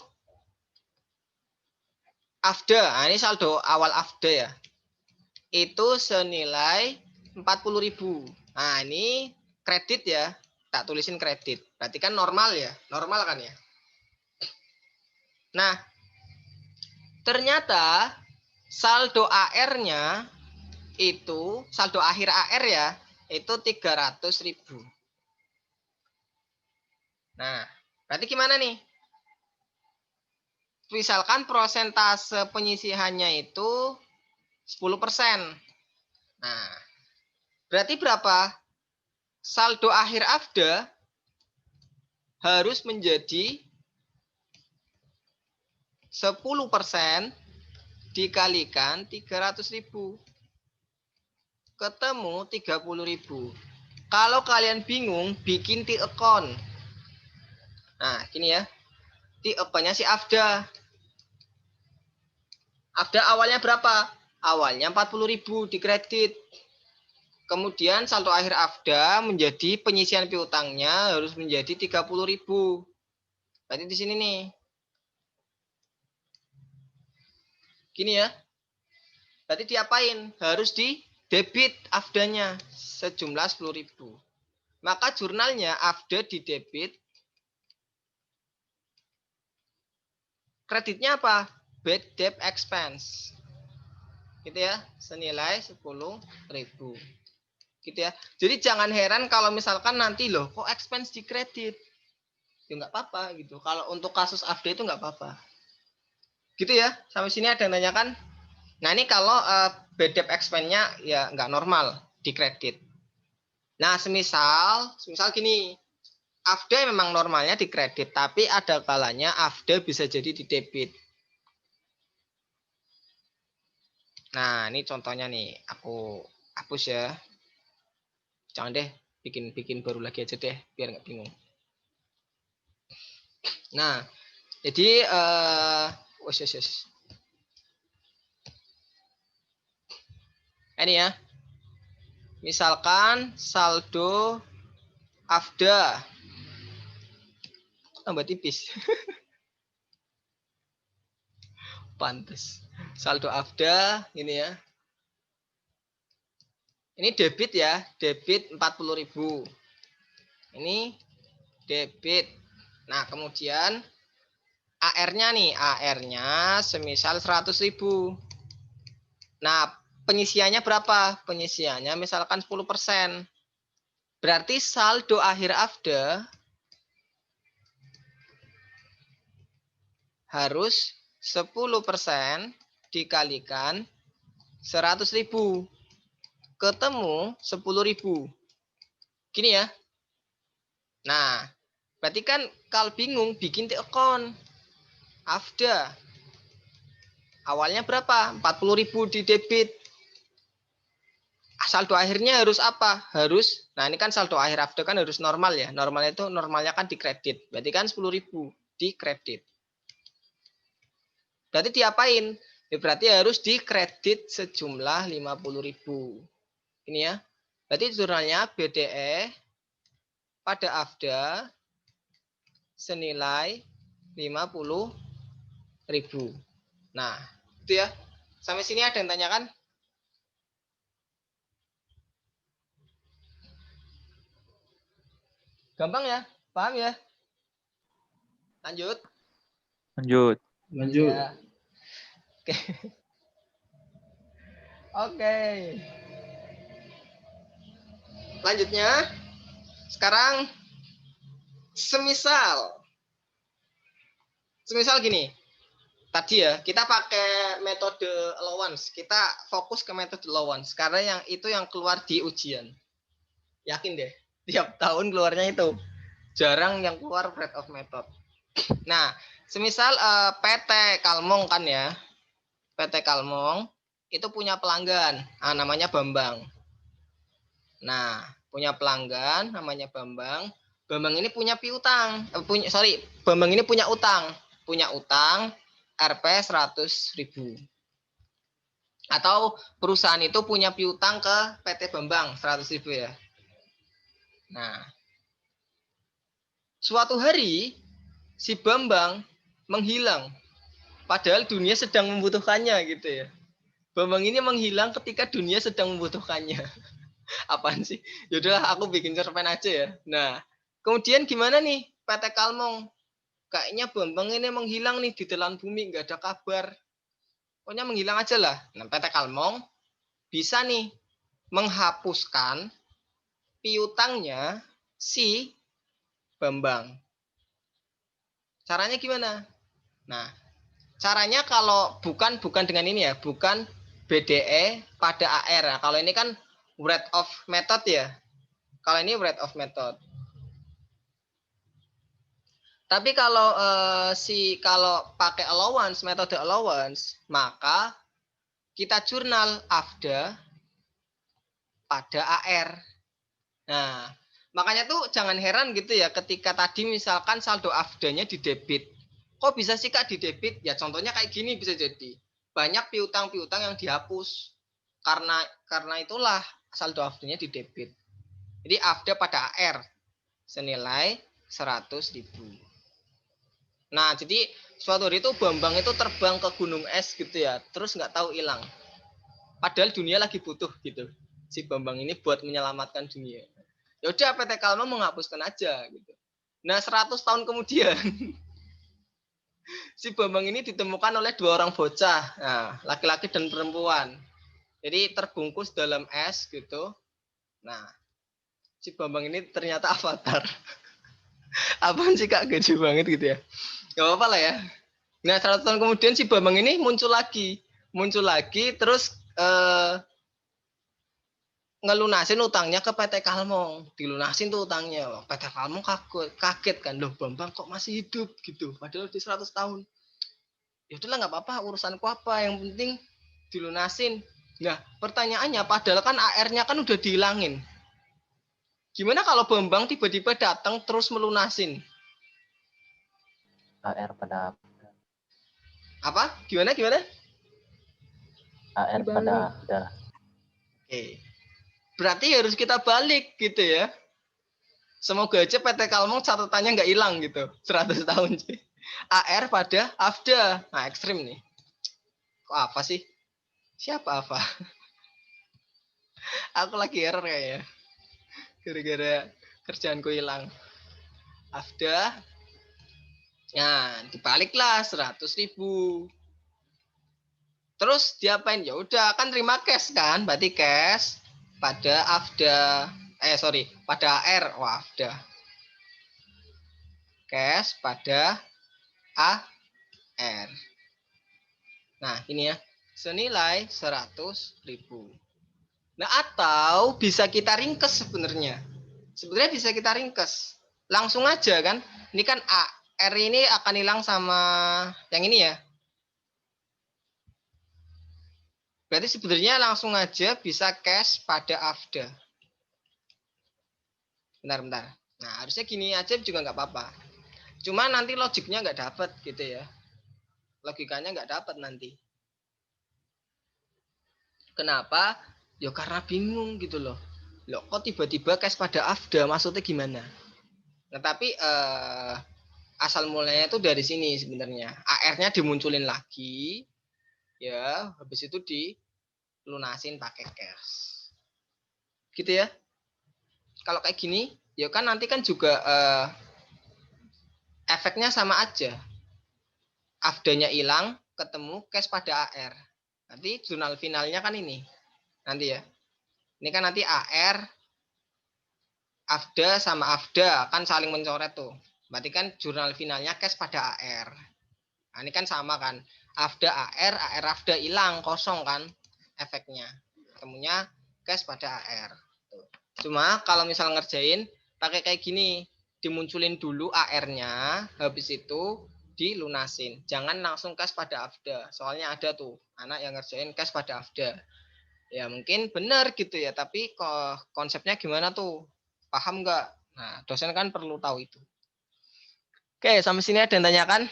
AFDA, nah ini saldo awal AFDA ya, itu senilai 40.000. Nah ini kredit ya, tak tulisin kredit. Berarti kan normal ya, normal kan ya. Nah, ternyata saldo AR-nya itu, saldo akhir AR ya, itu 300.000. Nah, berarti gimana nih? Misalkan prosentase penyisihannya itu 10%. Nah, berarti berapa? Saldo akhir AFDA harus menjadi 10% dikalikan 300.000. Ketemu 30.000. Kalau kalian bingung, bikin T-account. Nah, gini ya. T-account-nya si AFDA. AFDA awalnya berapa? Awalnya 40.000 di kredit. Kemudian saldo akhir AFDA menjadi penyisihan piutangnya harus menjadi 30.000. Berarti di sini nih. Gini ya. Berarti diapain? Harus di debit AFDA-nya sejumlah 10.000. Maka jurnalnya AFDA di debit. Kreditnya apa? Bad debt expense. Gitu ya, senilai 10.000. Gitu ya. Jadi jangan heran kalau misalkan nanti loh kok expense di kredit. Ya nggak apa-apa gitu. Kalau untuk kasus AFDA itu nggak apa-apa. Gitu ya. Sampai sini ada yang tanyakan? Nah, ini kalau bad debt expense-nya ya nggak normal di kredit. Nah, semisal gini, AFDA memang normalnya di kredit, tapi ada kalanya AFDA bisa jadi di debit. Nah, ini contohnya nih, aku hapus ya. Jangan deh, bikin baru lagi aja deh, biar nggak bingung. Nah, jadi ini ya. Misalkan saldo AFDA tambah tipis. Pantes. Saldo AFDA ini ya. Ini debit ya, debit 40.000. Ini debit. Nah, kemudian AR-nya nih, AR-nya semisal 100.000. Nah, penyisiannya berapa? Penyisiannya misalkan 10%. Berarti saldo akhir AFDA harus 10% dikalikan 100.000. Ketemu 10.000. Gini ya. Nah, berarti kan kalau bingung bikin account AFDA. Awalnya berapa? 40.000 di debit. Saldo akhirnya harus apa? Harus, nah ini kan saldo akhir AFDA kan harus normal ya. Normalnya kan di kredit. Berarti kan 10.000 di kredit. Berarti diapain? Ya, berarti harus di kredit sejumlah 50.000. Ini ya. Berarti jurnalnya BDE pada AFDA senilai 50.000. Nah, itu ya. Sampai sini ada yang tanyakan? Gampang ya? Paham ya? Lanjut. Lanjut. Ya. Oke. Oke. Lanjutnya, sekarang semisal gini. Tadi ya, kita pakai metode allowance. Kita fokus ke metode allowance karena yang keluar di ujian. Yakin deh, tiap tahun keluarnya itu. Jarang yang keluar breadth of method. Nah, semisal PT Kalmong kan ya. PT Kalmong itu punya pelanggan, namanya Bambang. Nah, punya pelanggan namanya Bambang. Bambang ini punya piutang, Bambang ini punya utang. Punya utang Rp 100.000. Atau perusahaan itu punya piutang ke PT Bambang 100.000 ya. Nah, suatu hari si Bambang menghilang. Padahal dunia sedang membutuhkannya gitu ya. Bambang ini menghilang ketika dunia sedang membutuhkannya. Apaan sih? Yaudahlah aku bikin cerpen aja ya. Nah, kemudian gimana nih PT Kalmong? Kayaknya Bambang ini menghilang nih di telan bumi, nggak ada kabar. Pokoknya menghilang aja lah. Nah, PT Kalmong bisa nih menghapuskan piutangnya si Bambang. Caranya gimana? Nah, caranya kalau bukan dengan ini ya, bukan BDE pada AR. Nah, kalau ini kan breadth of method ya. Kalau ini breadth of method. Tapi kalau kalau pakai allowance, metode allowance, maka kita jurnal AFDA pada AR. Nah, makanya tuh jangan heran gitu ya ketika tadi misalkan saldo AFDA-nya di debit. Kok bisa sih Kak di debit? Ya contohnya kayak gini bisa jadi. Banyak piutang-piutang yang dihapus. Karena itulah saldo AFDA-nya di debit. Jadi AFDA pada AR senilai 100.000. Nah, jadi suatu hari itu Bambang itu terbang ke gunung es gitu ya. Terus nggak tahu hilang. Padahal dunia lagi butuh gitu. Si Bambang ini buat menyelamatkan dunia. Ya udah PT Kalmong menghapuskan aja gitu. Nah, 100 tahun kemudian si Bambang ini ditemukan oleh 2 orang bocah, nah, laki-laki dan perempuan. Jadi terbungkus dalam es gitu. Nah, si Bambang ini ternyata avatar. Apaan sih Kak, gaji banget gitu ya. Gak apa-apa lah ya. Nah, 100 tahun kemudian si Bambang ini muncul lagi, terus ngelunasin utangnya ke PT Kalmong, dilunasin tuh utangnya. Wah, PT Kalmong kaget kan, loh Bambang kok masih hidup gitu, padahal di 100 tahun. Ya udahlah nggak apa-apa, urusanku apa, yang penting dilunasin. Nah, pertanyaannya padahal kan AR-nya kan udah dihilangin. Gimana kalau Bambang tiba-tiba datang terus melunasin? AR pada Apa? Gimana? AR Dibalik. pada AFDA. Oke. Berarti harus kita balik gitu ya. Semoga aja PT Kalmong catatannya nggak hilang gitu. 100 tahun. AR pada AFDA. Nah, ekstrim nih. Kok apa sih? Siapa apa? Aku lagi error kayaknya. Gara-gara kerjaanku hilang. AFDA. Nah, dibaliklah 100.000. Terus diapain? Ya udah, kan terima cash kan? Berarti cash pada AFDA. Pada AR. Wah, AFDA. Cash pada AR. Nah, ini ya. Senilai 100.000. Nah, atau bisa kita ringkes sebenarnya. Sebenarnya bisa kita ringkes. Langsung aja kan. Ini kan AR ini akan hilang sama yang ini ya. Berarti sebenarnya langsung aja bisa cash pada AFDA. Bentar. Nah, harusnya gini aja juga nggak apa-apa. Cuma nanti logiknya nggak dapat gitu ya. Logikanya nggak dapat nanti. Kenapa? Ya karena bingung gitu loh. Loh kok tiba-tiba cash pada AFDA, maksudnya gimana? Nah, tapi asal mulanya itu dari sini sebenarnya. AR-nya dimunculin lagi, ya habis itu dilunasin pakai cash. Gitu ya. Kalau kayak gini, ya kan nanti kan juga efeknya sama aja. AFDA-nya hilang, ketemu cash pada AR. Nanti jurnal finalnya kan ini. Nanti ya. Ini kan nanti AR, AFDA sama AFDA kan saling mencoret tuh. Berarti kan jurnal finalnya cash pada AR. Nah, ini kan sama kan. AFDA AR, AR AFDA hilang, kosong kan efeknya. Ketemunya cash pada AR. Cuma kalau misal ngerjain pakai kayak gini, dimunculin dulu AR-nya, habis itu dilunasin. Jangan langsung cash pada AFDA. Soalnya ada tuh anak yang ngerjain cash pada AFDA. Ya mungkin benar gitu ya, tapi kok konsepnya gimana tuh? Paham nggak? Nah, dosen kan perlu tahu itu. Oke, sampai sini ada yang tanyakan?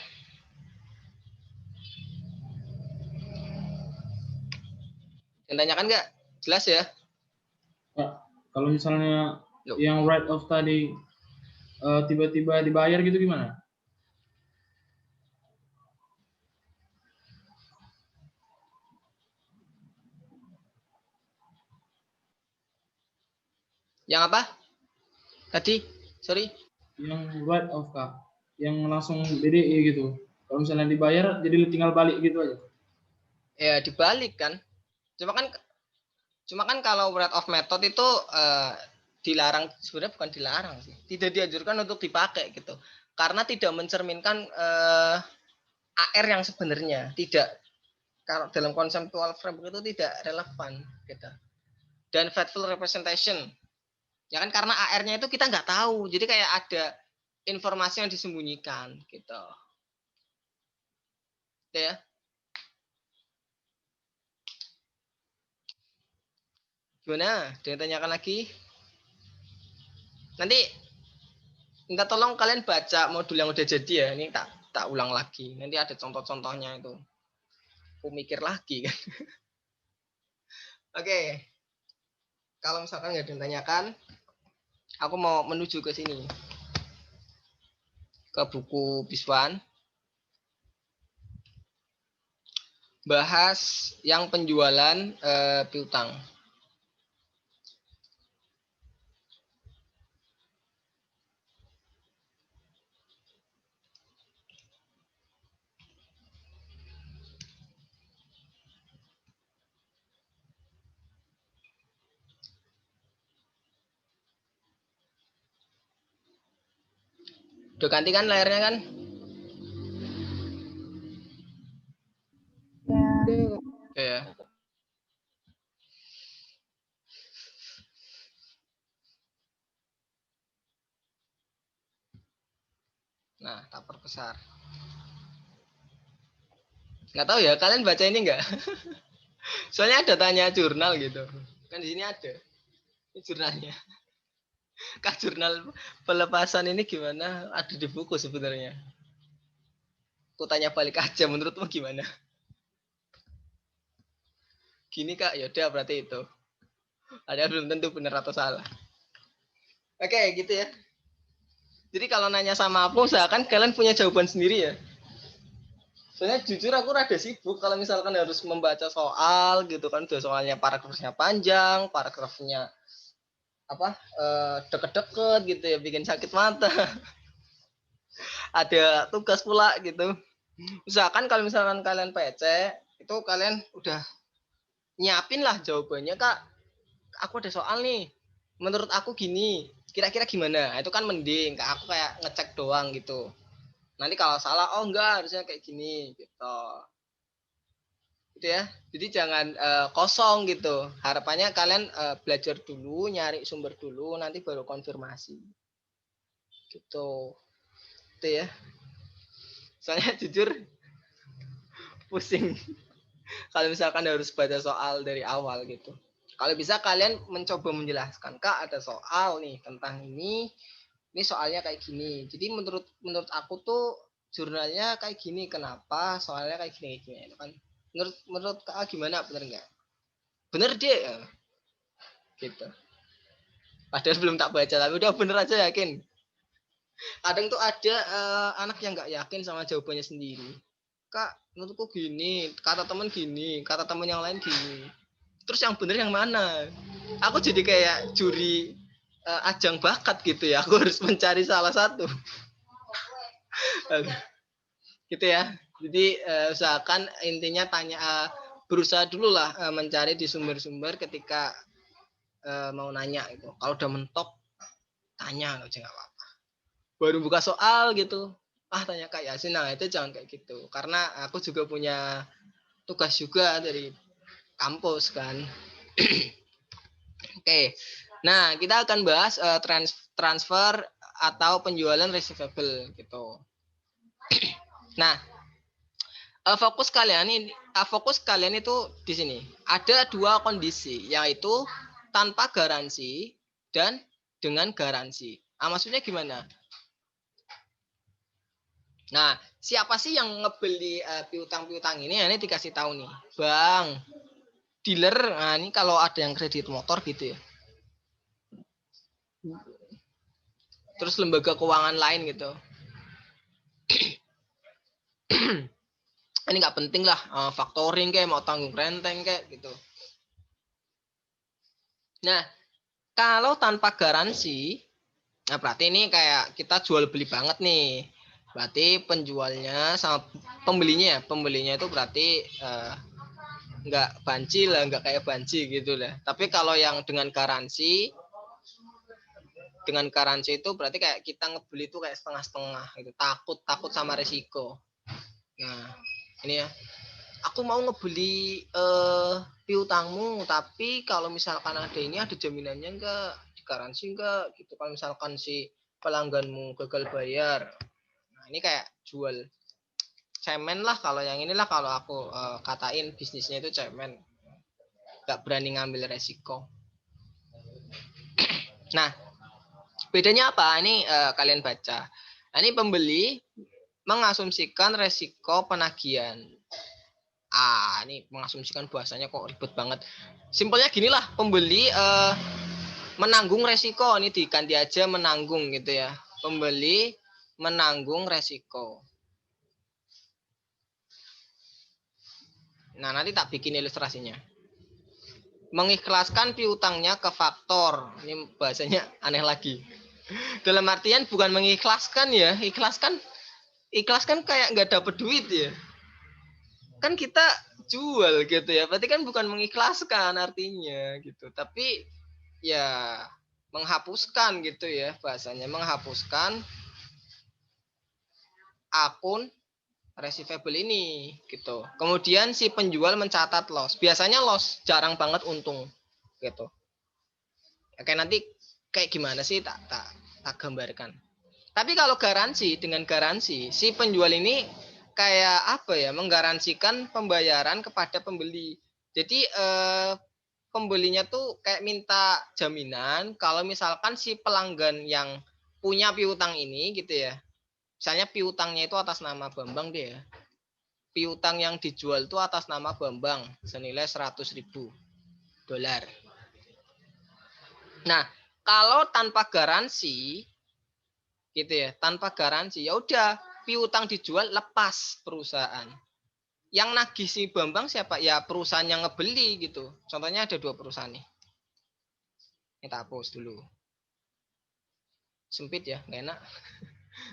Yang tanyakan nggak? Jelas ya? Pak, kalau misalnya Loh. yang write off tadi tiba-tiba dibayar gitu gimana? Yang apa? Tadi, sorry. Yang write off Kak, yang langsung DDE gitu. Kalau misalnya dibayar jadi tinggal balik gitu aja. Ya dibalik kan. Cuma kan kalau rate of method itu dilarang, sebenarnya bukan dilarang sih. Tidak dianjurkan untuk dipakai gitu. Karena tidak mencerminkan AR yang sebenarnya. Tidak. Kalau dalam conceptual framework itu tidak relevan gitu. Dan faithful representation. Ya kan karena AR-nya itu kita nggak tahu. Jadi kayak ada informasi yang disembunyikan gitu. Gitu ya. Gimana? Ada yang tanyakan lagi? Nanti minta tolong kalian baca modul yang udah jadi ya. Ini tak ulang lagi. Nanti ada contoh-contohnya itu. Aku mikir lagi kan. Oke. Kalau misalkan nggak ada yang tanyakan, aku mau menuju ke sini. Ke buku Biswan. Bahas yang penjualan piutang. Udah ganti kan layarnya kan? Ada, Kak. Ya. Nah, tak perbesar. Nggak tahu ya, kalian baca ini nggak? Soalnya ada tanya jurnal gitu. Kan di sini ada. Ini jurnalnya. Kak, jurnal pelepasan ini gimana? Ada di buku sebenarnya. Aku tanya balik aja, menurutmu gimana? Gini Kak, yaudah berarti itu. Ada belum tentu benar atau salah. Oke, gitu ya. Jadi kalau nanya sama aku, usahakan kalian punya jawaban sendiri ya. Soalnya jujur aku rada sibuk kalau misalkan harus membaca soal gitu kan. Udah soalnya paragrafnya panjang, paragrafnya apa deket-deket gitu ya, bikin sakit mata. Ada tugas pula gitu. Usahakan kalau misalkan kalian PC, itu kalian udah nyiapin lah jawabannya. Kak, aku ada soal nih. Menurut aku gini, kira-kira gimana? Itu kan mending. Kak, aku kayak ngecek doang gitu. Nanti kalau salah, oh enggak, harusnya kayak gini gitu. Gitu ya. Jadi jangan kosong gitu. Harapannya kalian belajar dulu, nyari sumber dulu, nanti baru konfirmasi. Gitu. Itu ya. Soalnya jujur pusing kalau misalkan harus baca soal dari awal gitu. Kalau bisa kalian mencoba menjelaskan, Kak ada soal nih tentang ini soalnya kayak gini. Jadi menurut aku tuh jurnalnya kayak gini, kenapa soalnya kayak gini itu kan. Menurut Kak gimana, bener nggak? Bener deh, gitu. Padahal belum tak baca tapi udah bener aja yakin. Kadang tuh ada anak yang nggak yakin sama jawabannya sendiri. Kak, menurutku gini, kata temen gini, kata temen yang lain gini. Terus yang bener yang mana? Aku jadi kayak juri ajang bakat gitu ya. Aku harus mencari salah satu. Gitu ya. Jadi usahakan intinya berusaha dulu lah mencari di sumber-sumber ketika mau nanya itu. Kalau udah mentok, tanya aja nggak apa-apa. Baru buka soal gitu. Tanya Kak Yasin, nah itu jangan kayak gitu. Karena aku juga punya tugas juga dari kampus kan. Oke. Nah, kita akan bahas transfer atau penjualan receivable gitu. Nah, fokus kalian itu di sini. Ada dua kondisi, yaitu tanpa garansi dan dengan garansi. Maksudnya gimana? Nah, siapa sih yang ngebeli piutang-piutang ini? Ini dikasih tahu nih, Bang, dealer. Nah, ini kalau ada yang kredit motor gitu ya. Terus lembaga keuangan lain gitu. Ini nggak penting lah, factoring kayak mau tanggung renteng kayak gitu. Nah, kalau tanpa garansi, nah berarti ini kayak kita jual beli banget nih. Berarti penjualnya sama pembelinya itu berarti nggak banci lah, nggak kayak banci gitu lah. Tapi kalau yang dengan garansi itu berarti kayak kita ngebeli itu kayak setengah-setengah gitu. Takut sama resiko. Nah, ini ya. Aku mau ngebeli piutangmu, tapi kalau misalkan ada jaminannya enggak, garansi enggak gitu. Kalau misalkan si pelangganmu gagal bayar, nah ini kayak jual cemen lah. Kalau yang inilah kalau aku katain bisnisnya itu cemen, nggak berani ngambil resiko. Nah, bedanya apa? Ini kalian baca. Nah, ini pembeli mengasumsikan resiko penagihan. Ini mengasumsikan bahasanya kok ribet banget. Simpelnya ginilah, pembeli menanggung resiko. Ini diganti aja menanggung gitu ya. Pembeli menanggung resiko. Nah, nanti tak bikin ilustrasinya. Mengikhlaskan piutangnya ke faktor. Ini bahasanya aneh lagi. Dalam artian bukan mengikhlaskan ya. Ikhlaskan kayak nggak dapet duit ya. Kan kita jual gitu ya, berarti kan bukan mengikhlaskan artinya gitu, tapi ya menghapuskan gitu ya, bahasanya menghapuskan akun receivable ini gitu. Kemudian si penjual mencatat loss. Biasanya loss, jarang banget untung gitu. Oke, nanti kayak gimana sih tak gambarkan. Tapi kalau garansi, dengan garansi si penjual ini kayak apa ya, menggaransikan pembayaran kepada pembeli. Jadi pembelinya tuh kayak minta jaminan kalau misalkan si pelanggan yang punya piutang ini gitu ya. Misalnya piutangnya itu atas nama Bambang deh ya. Piutang yang dijual itu atas nama Bambang senilai 100.000 dolar. Nah, kalau tanpa garansi gitu ya, tanpa garansi ya udah piutang dijual lepas perusahaan. Yang nagih si Bambang siapa? Ya perusahaan yang ngebeli gitu. Contohnya ada 2 perusahaan nih. Kita hapus dulu. Sempit ya, nggak enak.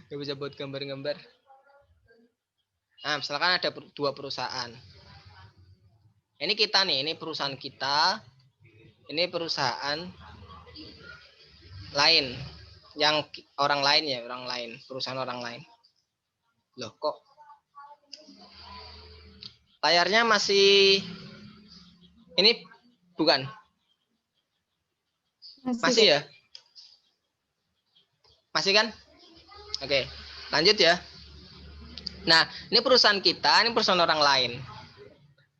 Nggak bisa buat gambar-gambar. Nah, misalkan ada 2 perusahaan. Ini kita nih, ini perusahaan kita. Ini perusahaan lain. Yang orang lain ya, orang lain. Perusahaan orang lain. Loh kok layarnya masih ini bukan? Masih ya? Masih kan? Oke, lanjut ya. Nah, ini perusahaan kita, ini perusahaan orang lain.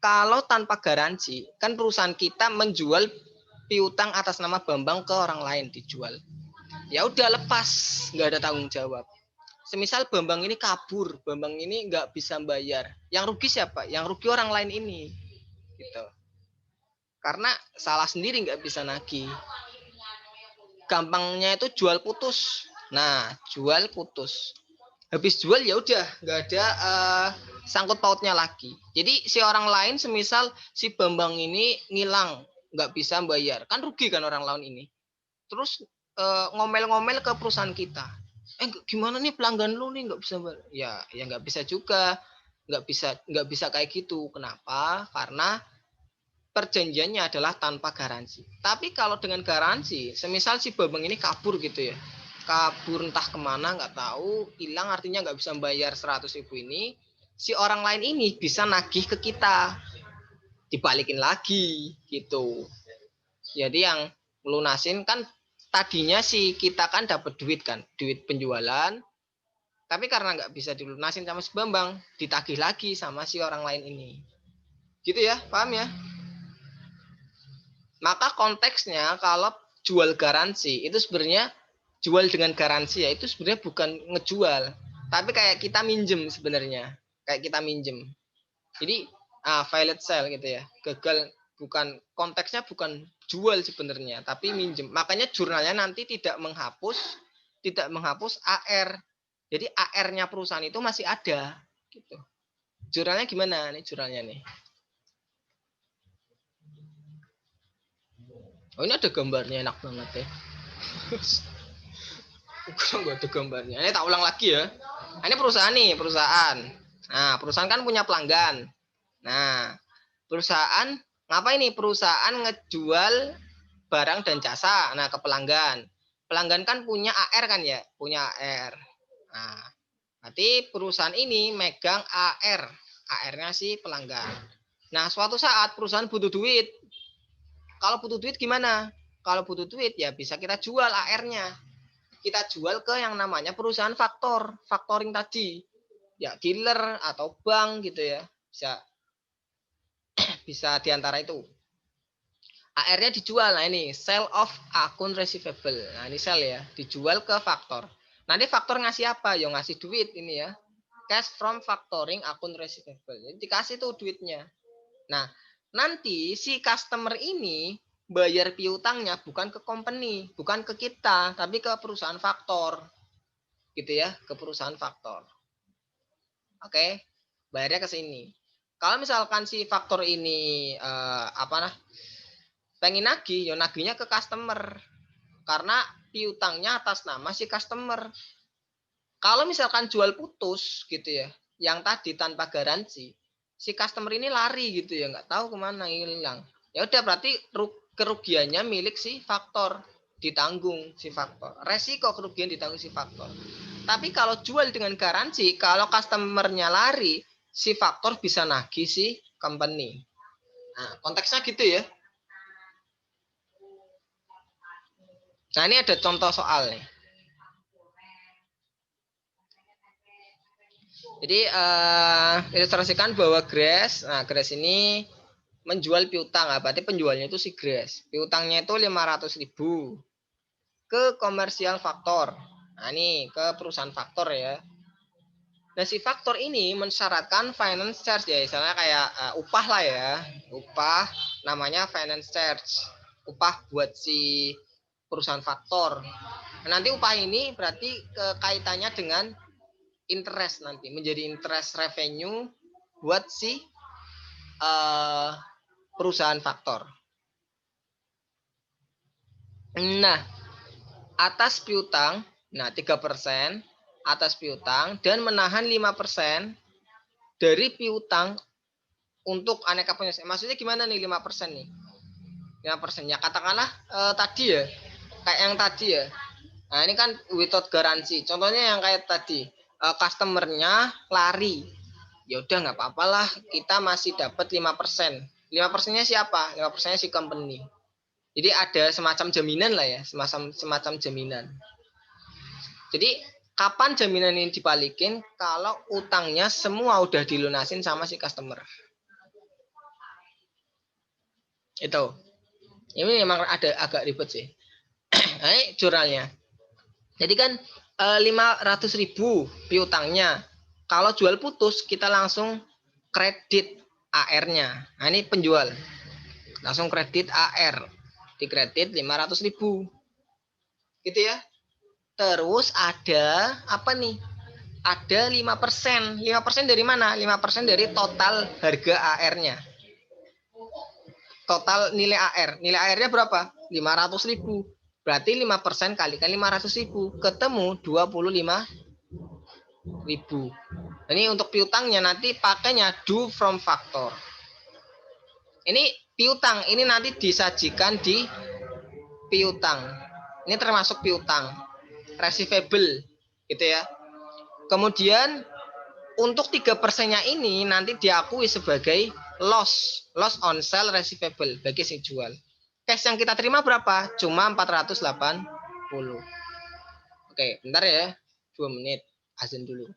Kalau tanpa garansi, kan perusahaan kita menjual piutang atas nama Bambang ke orang lain dijual. Ya udah lepas, nggak ada tanggung jawab. Semisal Bambang ini kabur, Bambang ini nggak bisa bayar. Yang rugi siapa? Yang rugi orang lain ini. Gitu. Karena salah sendiri nggak bisa nagih. Gampangnya itu jual putus. Nah, jual putus. Habis jual ya udah nggak ada sangkut pautnya lagi. Jadi si orang lain semisal si Bambang ini ngilang nggak bisa bayar, kan rugi kan orang lain ini. Terus ngomel-ngomel ke perusahaan kita. Gimana nih pelanggan lu nih nggak bisa bayar? Ya nggak bisa juga, nggak bisa kayak gitu. Kenapa? Karena perjanjiannya adalah tanpa garansi. Tapi kalau dengan garansi, semisal si Bambang ini kabur gitu ya, kabur entah kemana nggak tahu, hilang artinya nggak bisa bayar 100.000 ini, si orang lain ini bisa nagih ke kita, dibalikin lagi gitu. Jadi yang melunasin kan tadinya si kita kan dapat duit kan, duit penjualan, tapi karena nggak bisa dilunasin sama si Bambang, ditagih lagi sama si orang lain ini. Gitu ya, paham ya? Maka konteksnya kalau jual garansi itu sebenarnya jual dengan garansi ya itu sebenarnya bukan ngejual, tapi kayak kita minjem sebenarnya, kayak kita minjem. Jadi violate sale gitu ya, gagal, bukan konteksnya bukan jual sebenarnya, tapi minjem. Makanya jurnalnya nanti tidak menghapus AR. Jadi AR-nya perusahaan itu masih ada gitu. Jurnalnya gimana nih jurnalnya nih? Oh ini ada gambarnya, enak banget ya. Nggak ada gambarnya. Ini tak ulang lagi ya. Ini perusahaan nih, perusahaan. Nah, perusahaan kan punya pelanggan. Nah, perusahaan ngapa ini? Perusahaan ngejual barang dan jasa. Nah, ke pelanggan. Pelanggan kan punya AR kan ya, punya AR. Nah, berarti perusahaan ini megang AR. AR-nya si pelanggan. Nah, suatu saat perusahaan butuh duit. Kalau butuh duit gimana? Kalau butuh duit ya bisa kita jual AR-nya. Kita jual ke yang namanya perusahaan factoring tadi. Ya dealer atau bank gitu ya. Bisa diantara itu. AR-nya dijual. Nah ini sale of akun receivable. Nah ini sell ya, dijual ke faktor. Nanti faktor ngasih apa? Ya ngasih duit ini ya. Cash from factoring akun receivable. Jadi dikasih tuh duitnya. Nah, nanti si customer ini bayar piutangnya bukan ke company, bukan ke kita, tapi ke perusahaan faktor. Gitu ya, ke perusahaan faktor. Oke, bayarnya ke sini. Kalau misalkan si faktor ini pengen nagih, ya nagihnya ke customer. Karena piutangnya atas nama si customer. Kalau misalkan jual putus gitu ya, yang tadi tanpa garansi, si customer ini lari gitu ya, nggak tahu kemana hilang. Ya udah berarti kerugiannya milik si faktor, ditanggung si faktor. Resiko kerugian ditanggung si faktor. Tapi kalau jual dengan garansi, kalau customernya lari, si faktor bisa nagih si company. Nah, konteksnya gitu ya. Nah, ini ada contoh soal nih. Jadi ilustrasikan bahwa Grace, nah Grace ini menjual piutang, nah, berarti penjualnya itu si Grace. Piutangnya itu 500.000 ke komersial faktor. Nah, ini ke perusahaan faktor ya. Nah, si faktor ini mensyaratkan finance charge ya, misalnya kayak upah lah ya. Upah namanya finance charge. Upah buat si perusahaan faktor. Nah, nanti upah ini berarti kaitannya dengan interest nanti, menjadi interest revenue buat si perusahaan faktor. Nah, atas piutang, nah 3% atas piutang dan menahan 5% dari piutang untuk aneka penyelesaian. Maksudnya gimana nih 5% nih? 5% ya katakanlah tadi ya, kayak yang tadi ya. Nah, ini kan without garansi. Contohnya yang kayak tadi, customernya lari. Ya udah nggak apa-apa lah, kita masih dapat 5%. 5%-nya siapa? 5%-nya si company. Jadi ada semacam jaminan lah ya, semacam jaminan. Jadi kapan jaminan ini dibalikin? Kalau utangnya semua udah dilunasin sama si customer. Itu. Ini memang ada agak ribet sih. Nah, ini jurnalnya. Jadi kan 500.000 piutangnya. Kalau jual putus kita langsung kredit AR-nya. Nah, ini penjual. Langsung kredit AR. Dikredit 500.000. Gitu ya. Terus ada apa nih? Ada 5%. 5% dari mana? 5% dari total harga AR-nya. Total nilai AR. Nilai AR-nya berapa? 500.000. Berarti 5% kalikan 500.000. Ketemu 25.000. Ini untuk piutangnya nanti pakainya do from factor. Ini piutang. Ini nanti disajikan di piutang. Ini termasuk piutang. Receivable. Gitu ya. Kemudian untuk 3%-nya ini nanti diakui sebagai loss on sale receivable bagi si jual. Cash yang kita terima berapa? Cuma 480. Oke, bentar ya. 2 menit. Azan dulu.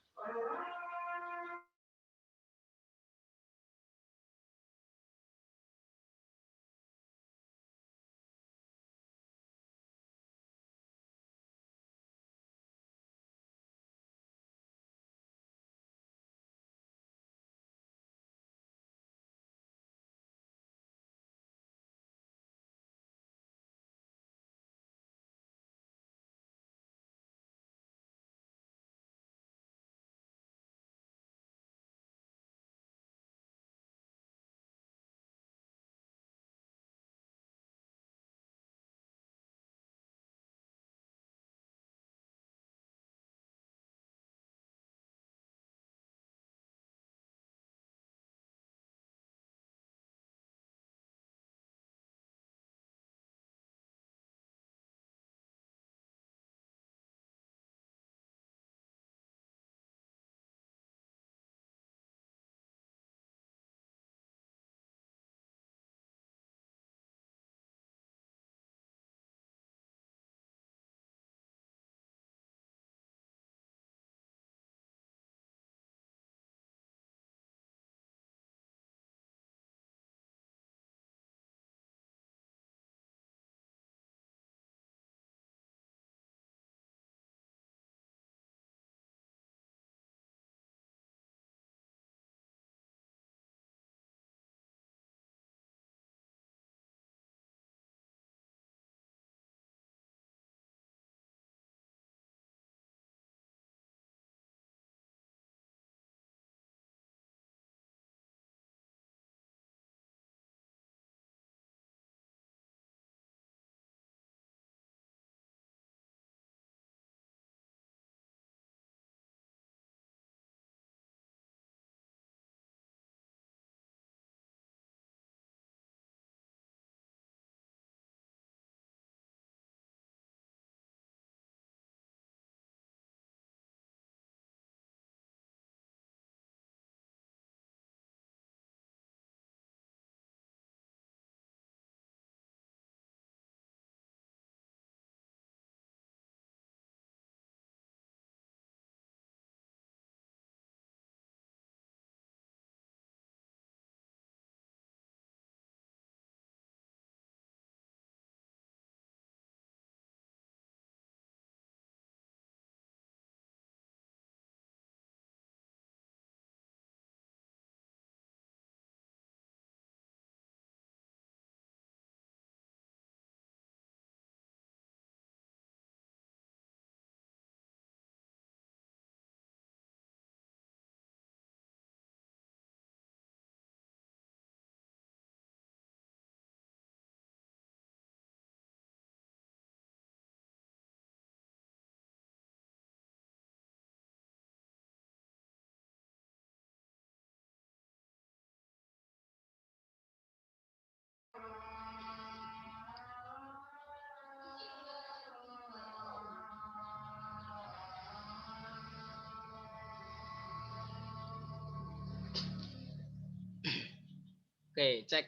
Oke, cek.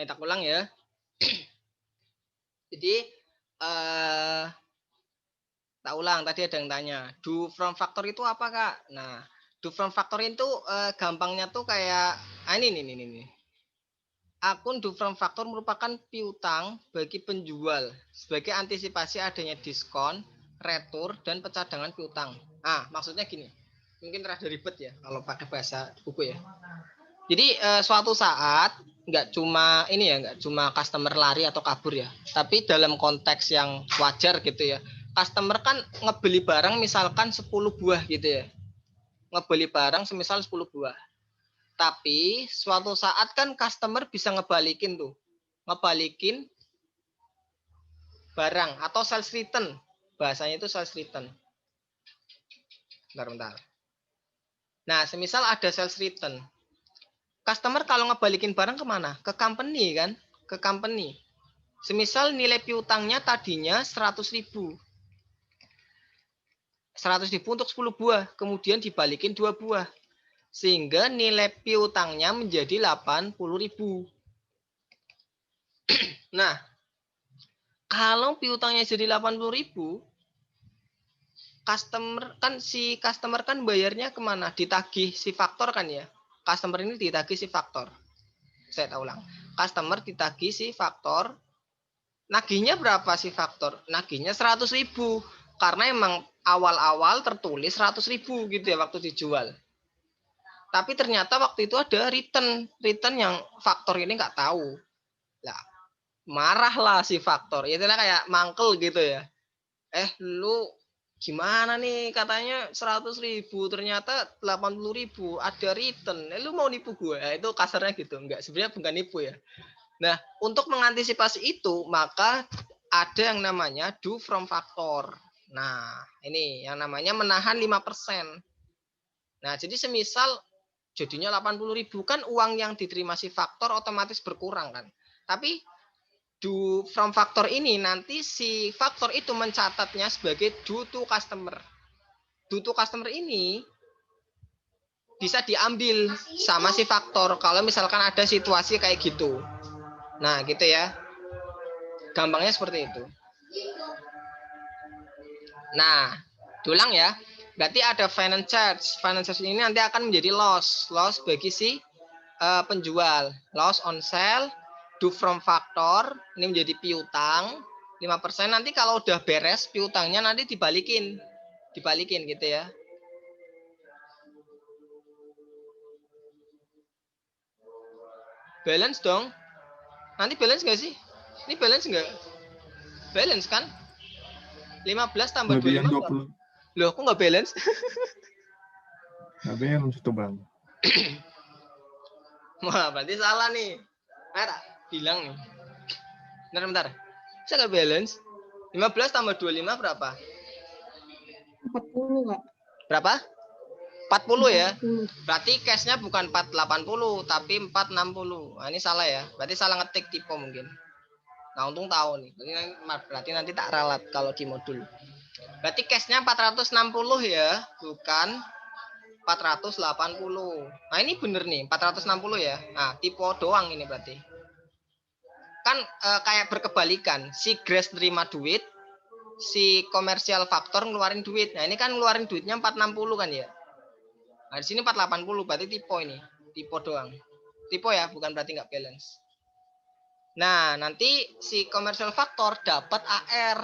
Tak ulang ya. Jadi tak ulang, tadi ada yang tanya, do from factor itu apa, Kak? Nah, do from factor itu gampangnya tuh kayak ini. Akun do from factor merupakan piutang bagi penjual sebagai antisipasi adanya diskon, retur, dan pencadangan piutang. Nah, maksudnya gini. Mungkin rada ribet ya kalau pakai bahasa buku ya. Jadi suatu saat nggak cuma customer lari atau kabur ya, tapi dalam konteks yang wajar gitu ya. Customer kan ngebeli barang misalkan 10 buah gitu ya. Ngebeli barang semisal 10 buah. Tapi suatu saat kan customer bisa ngebalikin barang atau sales return. Bahasanya itu sales return. Bentar. Nah, semisal ada sales return. Customer kalau ngebalikin barang kemana? Ke company kan? Ke company. Semisal nilai piutangnya tadinya 100.000. 100.000 untuk 10 buah. Kemudian dibalikin 2 buah. Sehingga nilai piutangnya menjadi 80.000. Nah, kalau piutangnya jadi 80.000, customer kan bayarnya kemana? Ditagih si faktor kan ya? Customer ini ditagih si faktor. Saya ulang. Customer ditagih si faktor. Nagihnya berapa si faktor? Nagihnya 100.000. Karena emang awal-awal tertulis 100.000 gitu ya waktu dijual. Tapi ternyata waktu itu ada return yang faktor ini nggak tahu. Lah, marahlah si faktor. Itulah kayak mangkel gitu ya. Lu gimana nih, katanya 100.000 ternyata 80.000, ada return. Lu mau nipu gue? Itu kasarnya gitu. Enggak, sebenarnya bukan nipu ya. Nah, untuk mengantisipasi itu maka ada yang namanya do from factor. Nah, ini yang namanya menahan 5%. Nah, jadi semisal jadinya 80.000 kan uang yang diterima si faktor otomatis berkurang kan. Tapi do from factor ini nanti si faktor itu mencatatnya sebagai due to customer. Due to customer ini bisa diambil sama si faktor kalau misalkan ada situasi kayak gitu. Nah, gitu ya. Gampangnya seperti itu. Nah, diulang ya. Berarti ada finance charge. Finance charge ini nanti akan menjadi loss bagi si penjual. Loss on sale, do from factor, ini menjadi piutang 5%. Nanti kalau udah beres piutangnya nanti dibalikin gitu ya. Balance dong. Nanti balance nggak sih? Ini balance nggak? Balance kan? 15 tambah 25 berapa? Loh, kok nggak balance? Nggak balance itu bang. Wah, berarti salah nih. Tak bilang nih. Bentar. Saya nggak balance. 15 tambah 25 berapa? 40, Kak. Berapa? 40 ya? 40. Berarti cashnya bukan 480, tapi 460. Nah, ini salah ya. Berarti salah ngetik tipe mungkin. Nah, untung tahu nih. Berarti nanti tak ralat kalau di modul. Berarti cashnya 460 ya, bukan 480. Nah, ini bener nih, 460 ya. Nah, tipe doang ini berarti. Kan kayak berkebalikan. Si Grace nerima duit, si komersial faktor ngeluarin duit. Nah, ini kan ngeluarin duitnya 460 kan ya. Nah, di sini 480 berarti tipe ini. Tipe doang. Tipe ya, bukan berarti nggak balance. Nah, nanti si komersial faktor dapat AR.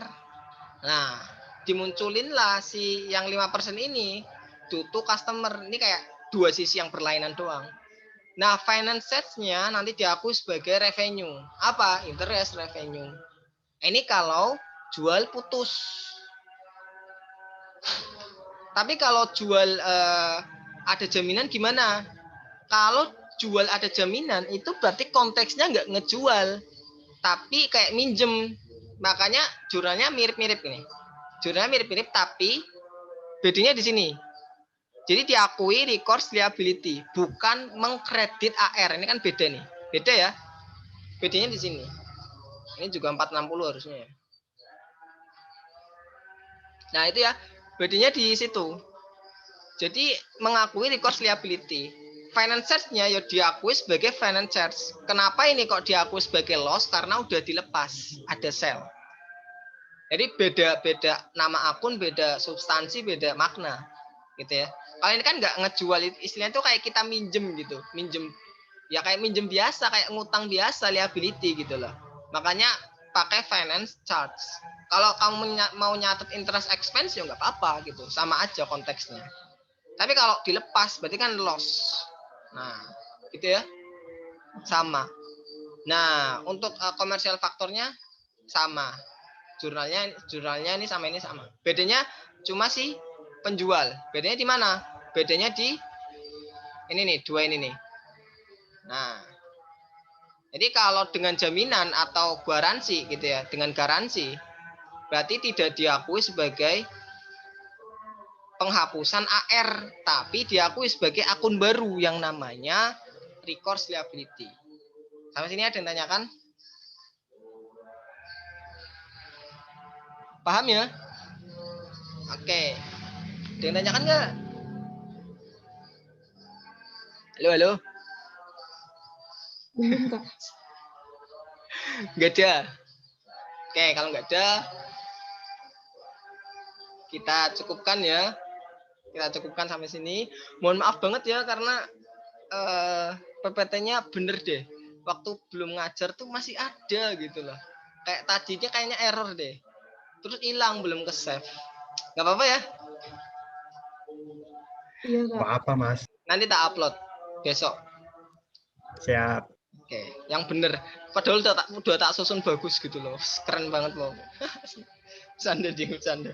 Nah, dimunculinlah si yang 5% ini due to customer. Ini kayak dua sisi yang berlainan doang. Nah, finance charge-nya nanti diakui sebagai revenue. Apa? Interest revenue. Ini kalau jual putus. Tapi kalau jual ada jaminan gimana? Kalau jual ada jaminan itu berarti konteksnya nggak ngejual, tapi kayak minjem. Makanya jurnalnya mirip-mirip ini. Jurnalnya mirip-mirip tapi bedanya di sini. Jadi diakui recourse liability, bukan mengkredit AR. Ini kan beda nih. Beda ya. Bedanya di sini. Ini juga 460 harusnya ya. Nah, itu ya. Bedanya di situ. Jadi mengakui recourse liability. finance charge-nya ya diakui sebagai finance charge. Kenapa ini kok diakui sebagai loss? Karena udah dilepas, ada sell. Jadi beda nama akun, beda substansi, beda makna, gitu ya. Kalau ini kan nggak ngejual, istilahnya itu kayak kita minjem gitu, minjem ya kayak minjem biasa, kayak ngutang biasa, liability gitu loh. Makanya pakai finance charge. Kalau kamu mau nyatet interest expense ya nggak apa-apa gitu, sama aja konteksnya. Tapi kalau dilepas berarti kan loss. Nah, gitu ya, sama. Nah, untuk komersial faktornya sama. Jurnalnya ini sama ini sama. Bedanya cuma si penjual. Bedanya di mana? Bedanya di ini nih, dua ini nih. Nah, jadi kalau dengan jaminan atau garansi gitu ya, dengan garansi berarti tidak diakui sebagai penghapusan AR, tapi diakui sebagai akun baru yang namanya recourse liability. Sampai sini ada yang tanyakan? Paham ya? Oke. Ada yang tanyakan nggak? Halo. Belum, Kak. Nggak ada. Oke, kalau nggak ada, kita cukupkan ya. Kita cukupkan sampai sini. Mohon maaf banget ya karena PPT-nya bener deh. Waktu belum ngajar tuh masih ada gitu loh. Kayak tadinya kayaknya error deh. Terus hilang belum ke save. Nggak apa-apa ya. Iya, Kak. Apa Mas? Nanti tak upload besok. Siap. Oke, yang bener. Padahal udah tak susun bagus gitu loh. Keren banget loh. Canda.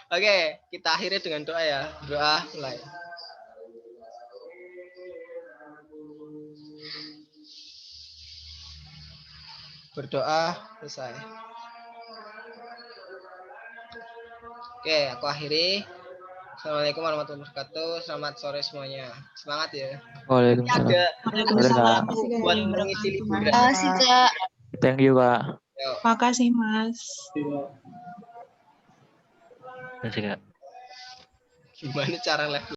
Oke, kita akhiri dengan doa ya. Doa mulai. Berdoa selesai. Oke, aku akhiri. Assalamualaikum warahmatullahi wabarakatuh. Selamat sore semuanya. Semangat ya. Waalaikumsalam. Ada Waalaikumsalam. buat mengisi liburan. Makasih, Kak. Thank you, Kak. Yuk. Makasih, Mas. Tidak. Terima kasih, Kak. Gimana cara live?